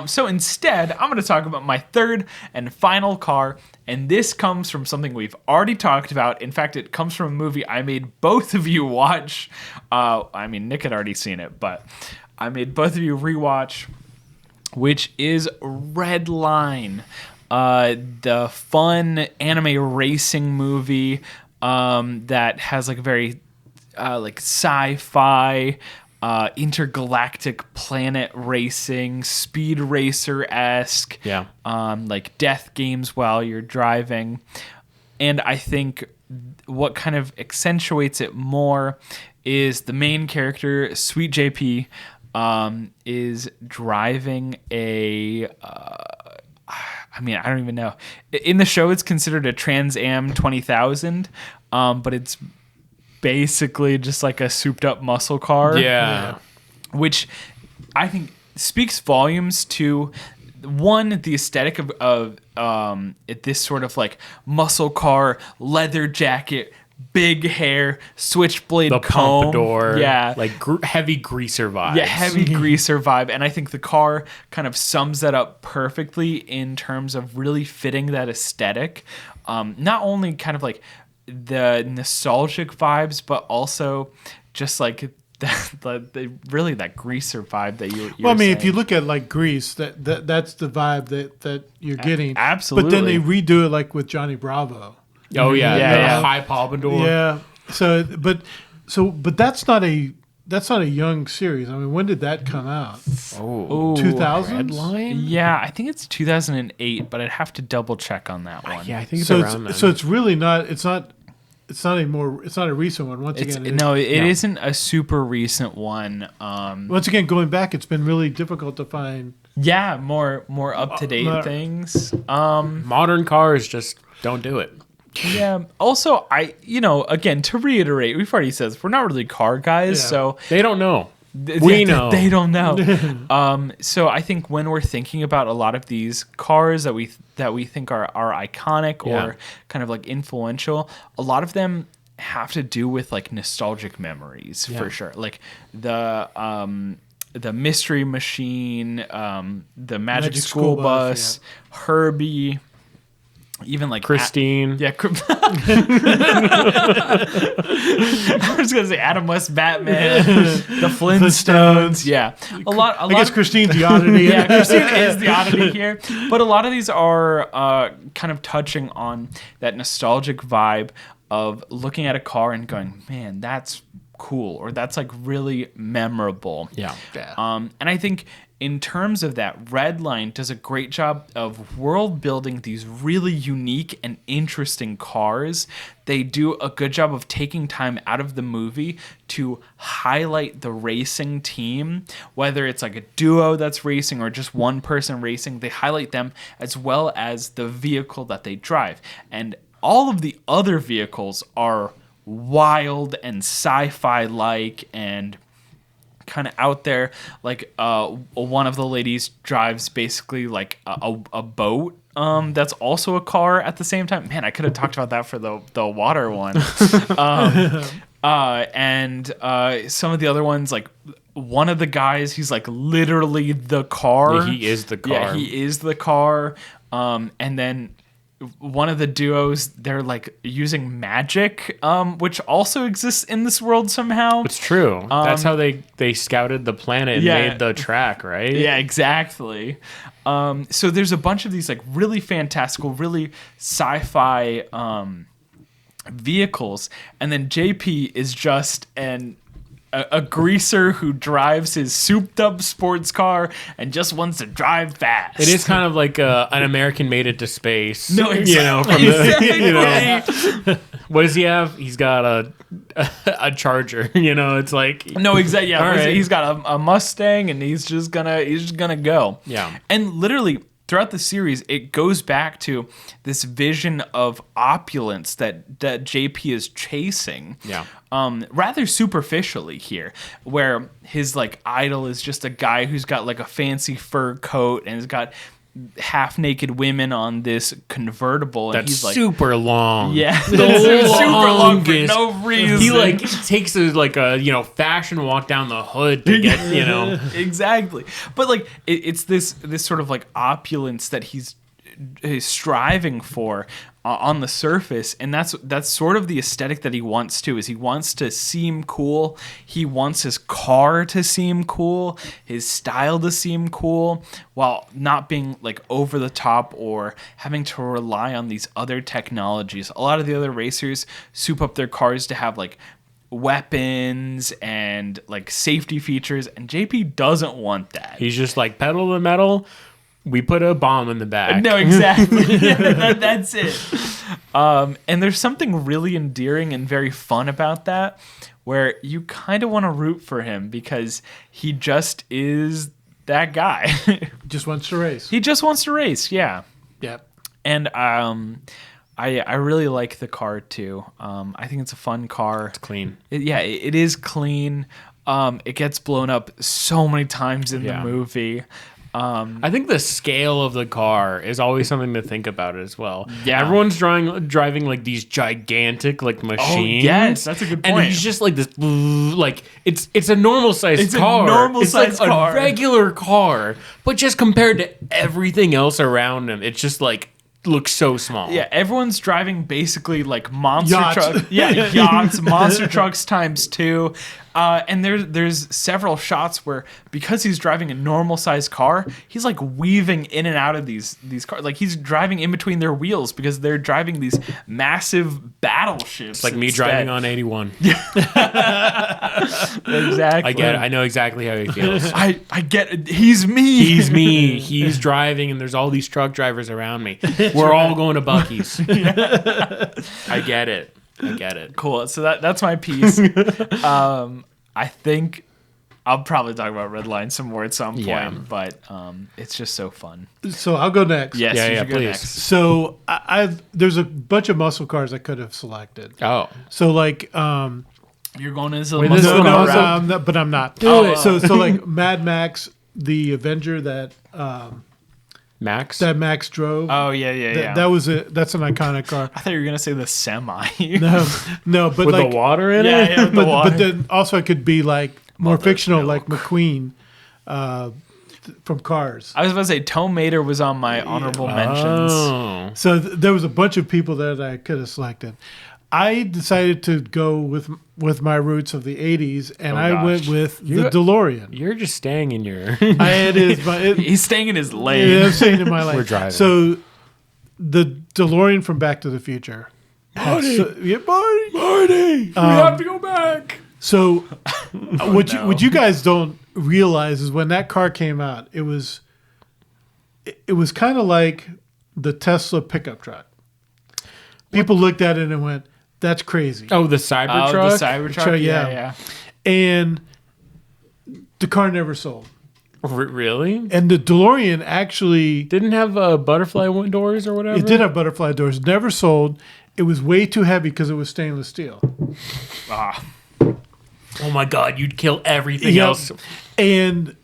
S1: So instead, I'm going to talk about my third and final car, and this comes from something we've already talked about. In fact, it comes from a movie I made both of you watch. Nick had already seen it, but I made both of you rewatch, which is Redline, the fun anime racing movie that has like a very like sci-fi intergalactic planet racing, speed racer-esque, like death games while you're driving. And I think what kind of accentuates it more is the main character, Sweet JP, is driving a... I don't even know. In the show, it's considered a Trans Am 20,000, but it's basically just like a souped up muscle car.
S2: Yeah.
S1: Which I think speaks volumes to one, the aesthetic of this sort of like muscle car, leather jacket, big hair, switchblade
S2: the
S1: comb.
S2: pompadour.
S1: Yeah.
S2: Like heavy greaser vibes.
S1: Yeah, heavy greaser vibe. And I think the car kind of sums that up perfectly in terms of really fitting that aesthetic. Not only kind of like the nostalgic vibes, but also just like really that greaser vibe that you.
S3: Well, I mean,
S1: saying.
S3: if you look at like Grease, that's the vibe that you're getting.
S1: Absolutely.
S3: But then they redo it like with Johnny Bravo.
S2: Oh yeah,
S1: Yeah.
S2: high pompadour.
S3: Yeah. But that's not a young series. I mean, when did that come out?
S2: Oh,
S3: 2000s?
S2: Redline.
S1: Yeah, I think it's 2008, but I'd have to double check on that one.
S2: Yeah, I think it's
S3: So
S2: around then.
S3: it's really not. It's not a recent one. Once again,
S1: It isn't a super recent one.
S3: Once again, going back, it's been really difficult to find.
S1: Yeah, more up to date things.
S2: Modern cars just don't do it.
S1: Yeah. Also, again, to reiterate, we've already said this, we're not really car guys,
S3: Yeah.
S1: so
S2: They don't know. We know.
S1: They don't know. So I think when we're thinking about a lot of these cars that we think are iconic or kind of like influential, a lot of them have to do with like nostalgic memories for sure. Like the Mystery Machine, the Magic School Bus, Herbie. Even like
S2: Christine.
S1: I was gonna say Adam West Batman, the Flintstones. Yeah, I
S3: guess Christine's the oddity.
S1: Yeah, Christine is the oddity here. But a lot of these are kind of touching on that nostalgic vibe of looking at a car and going, man, that's cool or that's like really memorable.
S2: Yeah.
S1: And I think in terms of that, Redline does a great job of world building these really unique and interesting cars. They do a good job of taking time out of the movie to highlight the racing team, whether it's like a duo that's racing or just one person racing. They highlight them as well as the vehicle that they drive. And all of the other vehicles are wild and sci-fi like and kind of out there. Like one of the ladies drives basically like a boat that's also a car at the same time. Man, I could have talked about that for the water one. And some of the other ones, like one of the guys, he's like literally the car.
S2: Yeah, he is the car.
S1: Yeah, he is the car. And then one of the duos, they're like using magic, which also exists in this world somehow.
S2: It's true. That's how they scouted the planet and made the track, right?
S1: Yeah, exactly. So there's a bunch of these like really fantastical, really sci-fi vehicles, and then JP is just a greaser who drives his souped-up sports car and just wants to drive fast.
S2: It is kind of like an American made it to space.
S1: No, exactly.
S2: You know, from the, what does he have? He's got a Charger. You know, it's like
S1: no, exactly. Yeah,
S2: right.
S1: He's got a Mustang, and he's just gonna go.
S2: Yeah,
S1: and literally throughout the series, it goes back to this vision of opulence that JP is chasing.
S2: Yeah.
S1: Rather superficially here, where his like idol is just a guy who's got like a fancy fur coat and has got half-naked women on this convertible, and
S2: that's
S1: he's like
S2: super long.
S1: Yeah, it's super long for no reason.
S2: He like takes a fashion walk down the hood to get
S1: exactly. But like it's this sort of like opulence that he's striving for on the surface, and that's sort of the aesthetic that he wants to. Is he wants to seem cool, he wants his car to seem cool, his style to seem cool, while not being like over the top or having to rely on these other technologies. A lot of the other racers soup up their cars to have like weapons and like safety features, and JP doesn't want that.
S2: He's just like pedal to the metal. We put a bomb in the back.
S1: No, exactly. That's it. And there's something really endearing and very fun about that, where you kind of want to root for him because he just is that guy.
S3: Just wants to race.
S1: He just wants to race, yeah.
S3: Yep.
S1: And I really like the car too. I think it's a fun car.
S2: It's clean.
S1: It is clean. It gets blown up so many times in the movie.
S2: I think the scale of the car is always something to think about as well.
S1: Yeah.
S2: Everyone's driving like these gigantic like machines.
S1: Oh, yes, that's a good point.
S2: And he's just like this, like it's a normal sized car.
S1: It's a normal sized car.
S2: A regular car, but just compared to everything else around him, it's just like looks so small.
S1: Yeah, everyone's driving basically like monster
S3: Yachts.
S1: trucks. Yeah, yachts, monster trucks times 2. And there's several shots where, because he's driving a normal sized car, he's like weaving in and out of these cars. Like he's driving in between their wheels because they're driving these massive battleships.
S2: It's like me driving on 81.
S1: Exactly.
S2: I get it. I know exactly how he feels.
S1: I get it. He's me.
S2: He's me. He's driving, and there's all these truck drivers around me. We're all going to Buc-ee's. I get it.
S1: Cool. So that's my piece. I think I'll probably talk about Redline some more at some point, but it's just so fun.
S3: So I'll go next.
S1: Yes, you should go
S2: please.
S1: next.
S3: So there's a bunch of muscle cars I could have selected.
S2: Oh.
S3: So like
S1: You're going as a
S2: Wait,
S1: muscle
S2: this
S1: car
S2: is
S1: route?
S3: but I'm not.
S2: Do it.
S3: So like Mad Max, the Avenger that
S2: Max?
S3: Max drove.
S1: Oh yeah.
S3: That's an iconic car.
S1: I thought you were gonna say the semi.
S3: No, but
S2: With
S3: like
S2: the water in
S1: yeah,
S2: it?
S1: yeah, with the
S3: but
S1: water.
S3: then also it could be like more
S1: Mother
S3: fictional,
S1: milk.
S3: like McQueen from Cars.
S1: I was about to say Tow Mater was on my honorable mentions.
S2: Oh.
S3: So there was a bunch of people that I could have selected. I decided to go with my roots of the 80s, and I went with the DeLorean.
S2: You're just staying in your...
S1: He's staying in his lane.
S3: Yeah, I'm staying in my lane.
S2: We're driving.
S3: So the DeLorean from Back to the Future.
S2: Marty!
S3: Marty!
S2: we have to go back!
S3: So
S1: no.
S3: what you guys don't realize is when that car came out, it was kind of like the Tesla pickup truck. People looked at it and went, "That's crazy."
S2: Oh, the Cybertruck.
S1: The Cybertruck. Yeah.
S3: And the car never sold.
S2: Really?
S3: And the DeLorean actually
S2: Didn't have butterfly doors or whatever.
S3: it did have butterfly doors. Never sold. It was way too heavy because it was stainless steel.
S2: Oh my God! You'd kill everything
S3: Yep.
S2: else.
S3: And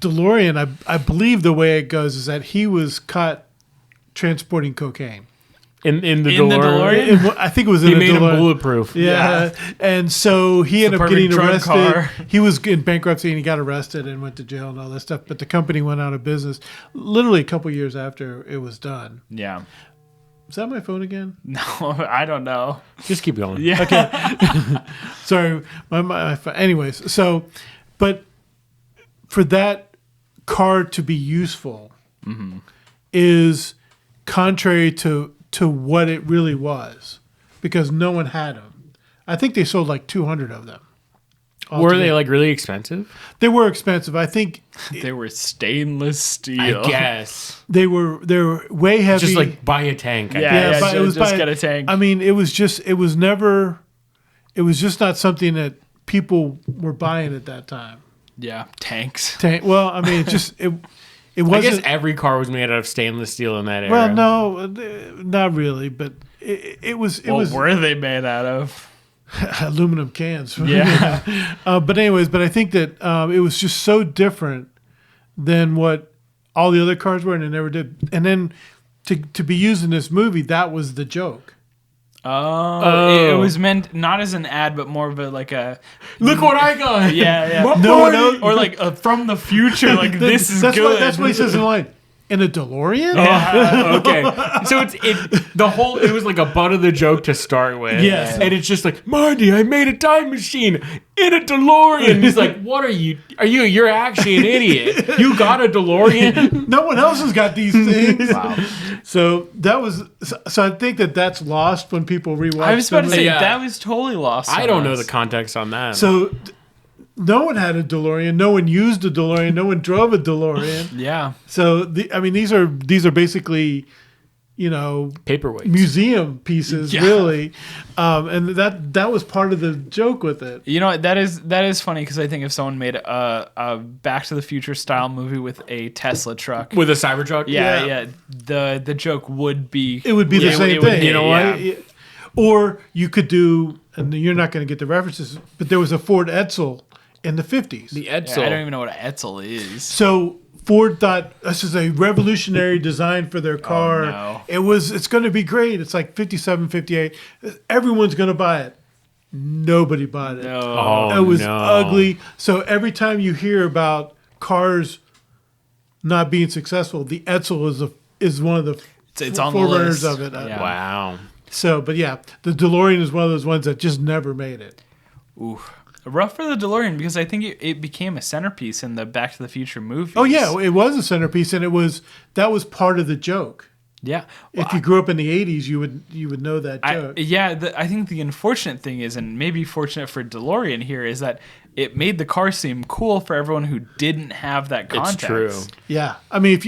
S3: DeLorean, I believe the way it goes is that he was caught transporting cocaine.
S2: In the
S1: In the
S2: DeLorean.
S3: I think it was in
S2: He
S3: a
S2: made him
S3: DeLorean.
S2: bulletproof.
S3: Yeah. And so he ended up
S1: perfect
S3: getting
S1: drug
S3: arrested.
S1: car.
S3: He was in bankruptcy and he got arrested and went to jail and all that stuff. But the company went out of business literally a couple years after it was done.
S1: Yeah.
S3: Is that my phone again?
S1: No, I don't know.
S2: Just keep going.
S1: Yeah.
S3: Okay. Sorry. My phone. Anyways, so, but for that car to be useful is contrary to what it really was because no one had them. I think they sold like 200 of them.
S2: Were they like really expensive?
S3: They were expensive. I think
S1: They were stainless steel.
S2: I guess.
S3: they were way heavy.
S2: Just like buy a tank. I
S1: Yeah,
S2: guess.
S3: but
S1: just get a tank.
S3: I mean, it was just not something that people were buying at that time.
S1: Yeah, tanks.
S3: Well, I mean, it
S2: I
S3: wasn't.
S2: guess every car was made out of stainless steel in that era.
S3: Well, no, not really, but it was. It
S1: What
S3: was
S1: were they made out of?
S3: aluminum cans.
S1: Yeah.
S3: But I think that it was just so different than what all the other cars were, and it never did. And then to be used in this movie, that was the joke.
S1: Oh, it was meant not as an ad, but more of a like a
S2: Look what I got.
S1: yeah.
S3: No one else,
S1: Or like from the future, like this is
S3: that's
S1: good.
S3: that's what he says in the line. In a DeLorean?
S2: Okay. So it was like a butt of the joke to start with.
S3: Yes.
S2: And it's just like, Marty, I made a time machine in a DeLorean. And he's like, what are you? You're actually an idiot. You got a DeLorean?
S3: No one else has got these things.
S1: Wow.
S3: So that was. So I think that's lost when people rewatch.
S1: I was about to say
S2: Yeah.
S1: that was totally lost.
S2: I
S1: on
S2: don't know
S1: us.
S2: the context on that.
S3: So no one had a DeLorean. No one used a DeLorean. No one drove a DeLorean.
S1: Yeah.
S3: So these are basically,
S2: paperweights.
S3: museum pieces,
S1: Yeah.
S3: really, and that was part of the joke with it.
S1: You know, that is funny because I think if someone made a Back to the Future style movie with a Tesla truck,
S2: With a Cybertruck?
S1: yeah, the joke would be
S3: It would be the
S1: Yeah,
S3: same
S1: it would
S3: thing.
S1: be,
S3: You know
S1: yeah.
S3: what? Or you could do, and you're not going to get the references, but there was a Ford Edsel in the 50s.
S2: The
S1: Yeah,
S2: Edsel.
S1: I don't even know what an Edsel is.
S3: So Ford thought this is a revolutionary design for their car.
S1: no.
S3: It's going to be great. It's like 57, 58. Everyone's going to buy it. Nobody bought it.
S1: No.
S2: Oh,
S3: It was
S2: no.
S3: ugly. So every time you hear about cars not being successful, the Edsel is one of the
S1: It's on the
S3: forerunners
S1: list.
S3: of it.
S1: Yeah.
S2: Wow.
S3: So, but yeah, the DeLorean is one of those ones that just never made it.
S1: Ooh. Rough for the DeLorean because I think it became a centerpiece in the Back to the Future movies.
S3: Oh yeah, it was a centerpiece, and that was part of the joke.
S1: Yeah.
S3: If you grew up in the '80s, you would know that joke.
S1: I think the unfortunate thing is, and maybe fortunate for DeLorean here, is that it made the car seem cool for everyone who didn't have that context.
S2: It's true.
S3: Yeah, I mean,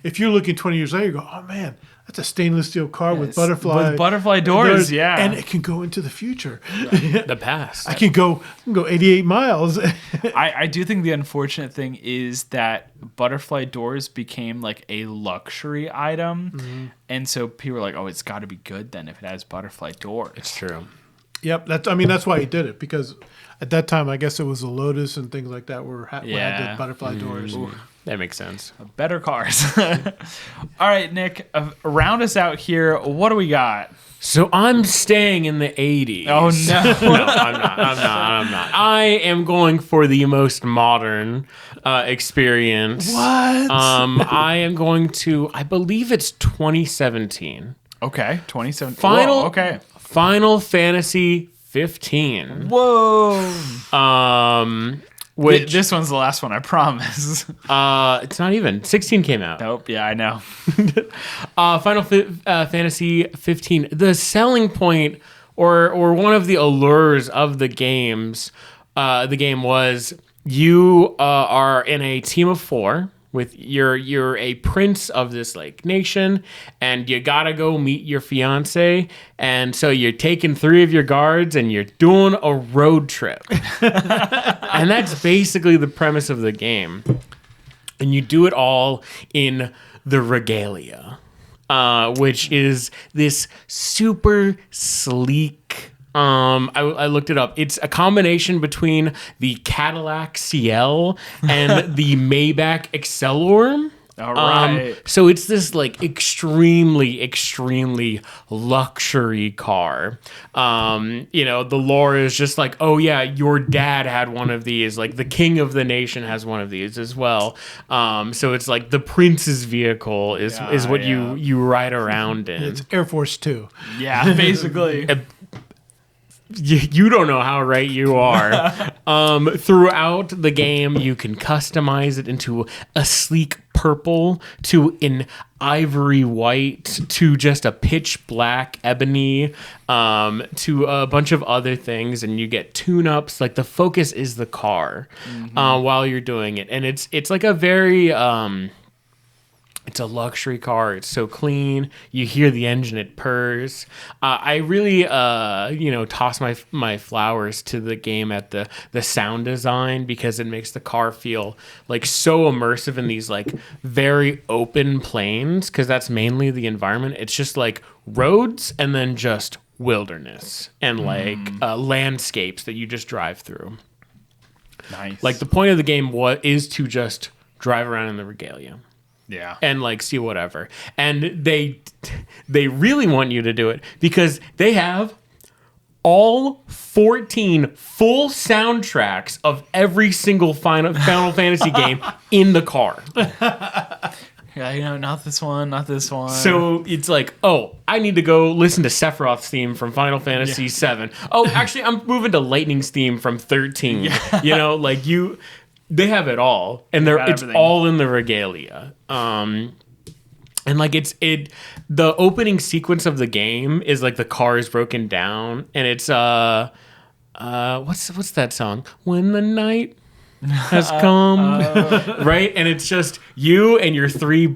S3: if you're looking 20 years later, you go, oh man, that's a stainless steel car with butterfly
S1: doors. Yeah,
S3: and it can go into the future.
S2: The past.
S3: I can go 88 miles.
S1: I do think the unfortunate thing is that butterfly doors became like a luxury item, and so people are like, oh, it's got to be good then if it has butterfly doors.
S2: It's true.
S3: Yep, that's why he did it, because at that time I guess it was the Lotus and things like that were had the butterfly doors.
S2: That makes sense.
S1: Better cars. All right, Nick, round us out here. What do we got?
S2: So I'm staying in the 80s.
S1: Oh, no.
S2: No, I'm not. I am going for the most modern experience.
S3: What?
S2: I am going to, I believe it's 2017.
S1: Okay, 27.
S2: Final,
S1: Whoa, okay.
S2: Final Fantasy 15.
S1: Whoa.
S2: Which
S1: This one's the last one, I promise.
S2: it's not even. 16 came out.
S1: Nope, yeah, I know.
S2: Final Fantasy 15. The selling point or one of the allures of the games the game was you are in a team of 4 with you're a prince of this like nation, and you gotta go meet your fiance, and so you're taking 3 of your guards and you're doing a road trip. And that's basically the premise of the game. And you do it all in the Regalia, which is this super sleek. I looked it up. It's a combination between the Cadillac CL and the Maybach Excelsior.
S1: All right.
S2: So it's this like extremely luxury car. The lore is just like, oh yeah, your dad had one of these. Like the king of the nation has one of these as well. So it's like the prince's vehicle is what you ride around in.
S3: It's Air Force 2.
S1: Yeah, basically.
S2: You don't know how right you are. Throughout the game, you can customize it into a sleek purple, to an ivory white, to just a pitch black ebony, to a bunch of other things, and you get tune-ups. Like the focus is the car while you're doing it, and it's like a very it's a luxury car. It's so clean. You hear the engine, it purrs. I really, toss my flowers to the game at the sound design, because it makes the car feel like so immersive in these like very open plains, because that's mainly the environment. It's just like roads and then just wilderness and like landscapes that you just drive through.
S1: Nice.
S2: Like the point of the game is to just drive around in the Regalia.
S1: Yeah.
S2: And like see whatever. And they really want you to do it because they have all 14 full soundtracks of every single Final Fantasy game in the car.
S1: Yeah, not this one, not this one.
S2: So it's like, oh, I need to go listen to Sephiroth's theme from Final Fantasy VII. Oh, actually, I'm moving to Lightning's theme from 13. Yeah. They have it all, and it's everything. All in the Regalia. And like the opening sequence of the game is like the car is broken down, and it's what's that song? When the night has come, right? And it's just you and your three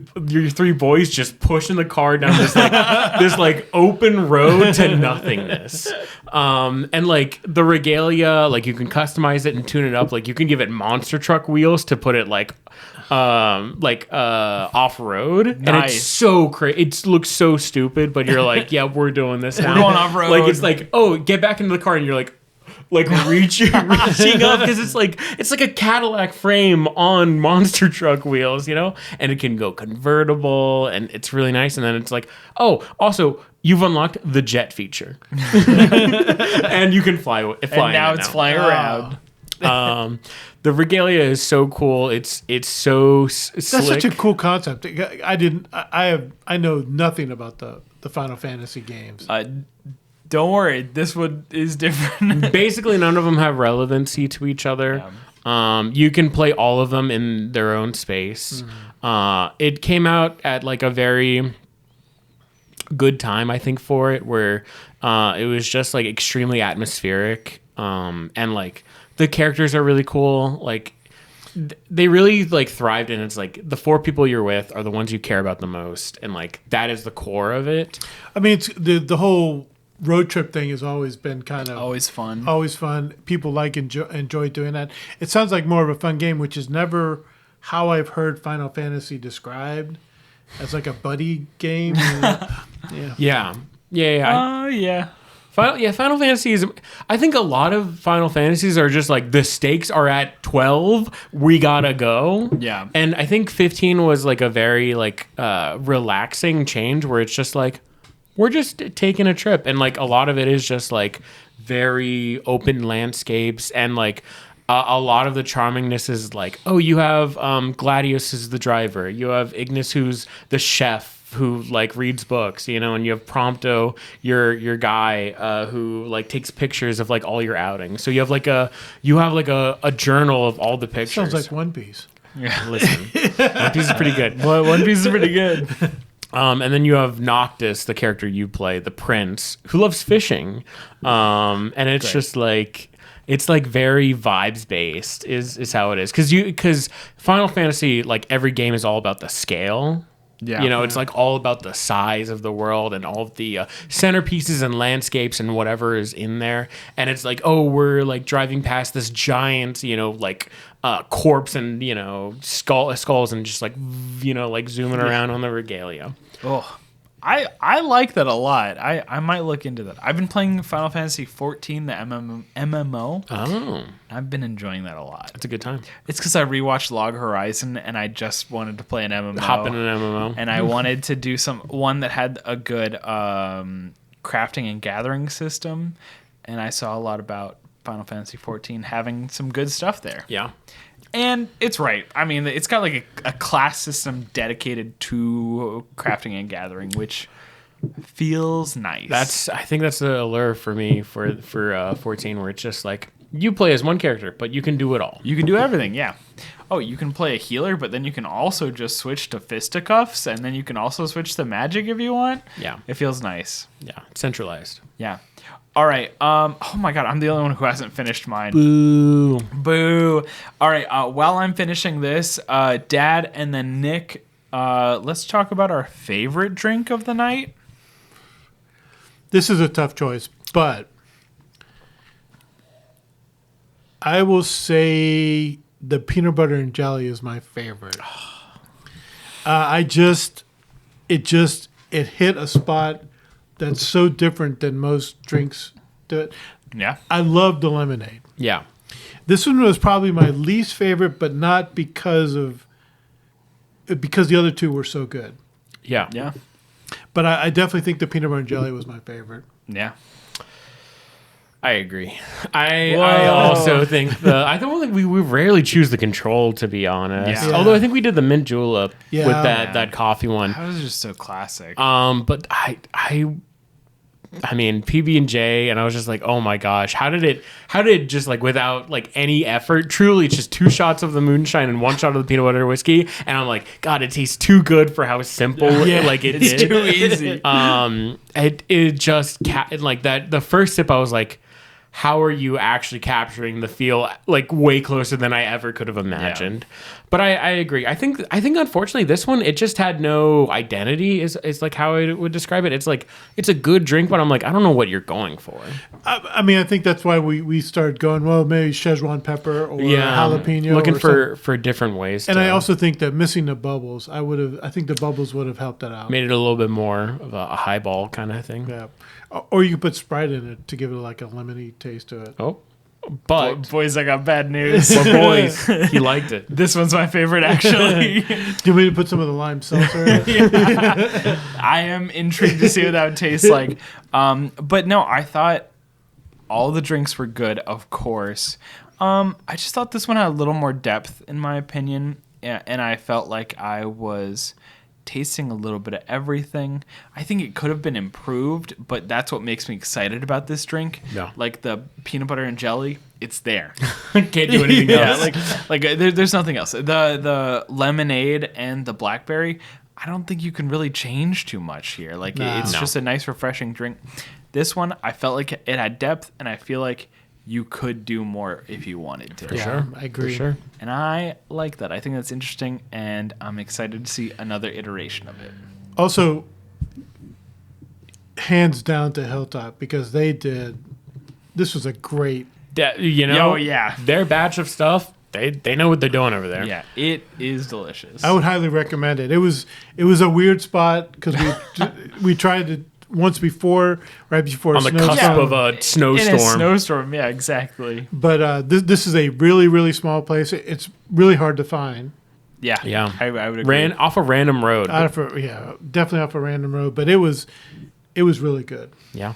S2: boys just pushing the car down this open road to nothingness. And like the Regalia, like you can customize it and tune it up. Like you can give it monster truck wheels to put it off road. Nice. And it's so crazy. It looks so stupid, but you're like, yeah, we're doing this now.
S1: We're going off road.
S2: Like it's like, oh, get back into the car, and you're like reaching up, because it's like a Cadillac frame on monster truck wheels, and it can go convertible, and it's really nice. And then it's like, oh, also you've unlocked the jet feature, and you can fly. And
S1: now it's flying around.
S2: The Regalia is so cool. It's so slick.
S3: That's such a cool concept. I know nothing about the Final Fantasy games.
S1: Don't worry, this one is different.
S2: Basically, none of them have relevancy to each other. Yeah. You can play all of them in their own space. It came out at like a very good time, I think, for it, where it was just like extremely atmospheric, and like the characters are really cool. Like they really like thrived, and it's like the 4 people you're with are the ones you care about the most, and like that is the core of it.
S3: I mean, it's the whole road trip thing has always been kind of
S1: always fun. People
S3: enjoy doing that. It sounds like more of a fun game, which is never how I've heard Final Fantasy described, as like a buddy game.
S2: Yeah. Final Fantasy is. I think a lot of Final Fantasies are just like the stakes are at 12. We gotta go.
S1: Yeah.
S2: And I think 15 was like a very like relaxing change where it's just like, we're just taking a trip, and like a lot of it is just like very open landscapes, and like a lot of the charmingness is like, oh, you have Gladius is the driver, you have Ignis who's the chef who like reads books, and you have Prompto, your guy who like takes pictures of like all your outings. So you have a journal of all the pictures.
S3: Sounds like One Piece.
S2: Yeah, listen, One Piece is pretty good.
S1: Well, One Piece is pretty good.
S2: And then you have Noctis, the character you play, the prince, who loves fishing. And it's just like, It's like very vibes based is how it is. Because Final Fantasy, like every game is all about the scale.
S1: Yeah.
S2: You know, it's like all about the size of the world and all of the centerpieces and landscapes and whatever is in there. And it's like, oh, we're like driving past this giant, you know, like corpse and, you know, skulls and just like, you know, like zooming around on the Regalia.
S1: Oh, I like that a lot. I might look into that. I've been playing Final Fantasy 14, the MMO.
S2: Oh,
S1: I've been enjoying that a lot.
S2: that's a good time.
S1: It's because I rewatched Log Horizon and I just wanted to play an MMO.
S2: Hop in an MMO.
S1: And I wanted to do one that had a good crafting and gathering system. And I saw a lot about Final Fantasy 14 having some good stuff there.
S2: Yeah.
S1: And it's right. I mean, it's got like a class system dedicated to crafting and gathering, which feels nice.
S2: I think that's the allure for me for 14, where it's just like you play as one character, but you can do it all.
S1: You can do everything, yeah. Oh, you can play a healer, but then you can also just switch to fisticuffs, and then you can also switch to magic if you want.
S2: Yeah.
S1: It feels nice.
S2: Yeah, centralized.
S1: Yeah. All right. Oh my God, I'm the only one who hasn't finished mine.
S2: Boo.
S1: Boo. All right. While I'm finishing this, Dad and then Nick, let's talk about our favorite drink of the night.
S3: This is a tough choice, but I will say the peanut butter and jelly is my favorite. It hit a spot that's so different than most drinks do it.
S1: Yeah.
S3: I love the lemonade.
S2: Yeah.
S3: This one was probably my least favorite, but not because the other two were so good.
S2: Yeah.
S1: Yeah.
S3: But I definitely think the peanut butter and jelly was my favorite.
S1: Yeah.
S2: I agree. I also think we rarely choose the control, to be honest.
S1: Yeah.
S2: Although I think we did the mint julep
S3: Yeah.
S2: with that coffee one.
S1: That was just so classic.
S2: But I mean PB&J, and I was just like, oh my gosh, how did it just like without like any effort, truly just 2 shots of the moonshine and 1 shot of the peanut butter whiskey, and I'm like, God, it tastes too good for how simple like it
S1: it's
S2: did.
S1: too easy.
S2: It just like that. The first sip, I was like, how are you actually capturing the feel like way closer than I ever could have imagined? Yeah. But I agree. I think unfortunately this one, it just had no identity is like how I would describe it. It's like, it's a good drink, but I'm like, I don't know what you're going for.
S3: I mean, I think that's why we started going, well, maybe Szechuan pepper or jalapeno.
S2: Looking for different ways.
S3: And I also think that missing the bubbles, I think the bubbles would have helped that out.
S2: Made it a little bit more of a highball kind of thing.
S3: Yeah. Or you could put Sprite in it to give it like a lemony taste to it.
S2: Oh. But
S1: boys, I got bad news.
S2: But boys, he liked it.
S1: This one's my favorite, actually.
S3: Do you want me to put some of the lime seltzer in it?
S1: I am intrigued to see what that would taste like. But no, I thought all the drinks were good, of course. I just thought this one had a little more depth, in my opinion, and I felt like I was tasting a little bit of everything. I think it could have been improved, but that's what makes me excited about this drink.
S2: Yeah.
S1: Like the peanut butter and jelly, it's there.
S2: Can't do anything else.
S1: There's nothing else. The lemonade and the blackberry, I don't think you can really change too much here. Like it's just a nice, refreshing drink. This one, I felt like it had depth, and I feel like you could do more if you wanted to.
S2: For sure.
S3: I agree.
S2: For sure.
S1: And I like that. I think that's interesting, and I'm excited to see another iteration of it.
S3: Also, hands down to Hilltop, because this was a great...
S2: Their batch of stuff, they know what they're doing over there.
S1: Yeah, it is delicious.
S3: I would highly recommend it. It was a weird spot, because we tried it once before, right before
S2: on the cusp of a snowstorm.
S1: In a snowstorm, yeah, exactly.
S3: But this is a really, really small place. It's really hard to find.
S1: Yeah. I would agree.
S2: Ran off a random road.
S3: Definitely off a random road. But it was really good.
S2: Yeah.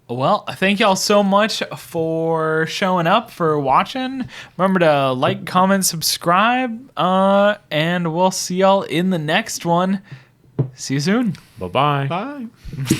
S1: Well, thank y'all so much for showing up, for watching. Remember to like, comment, subscribe, and we'll see y'all in the next one. See you soon.
S2: Bye-bye.
S3: Bye.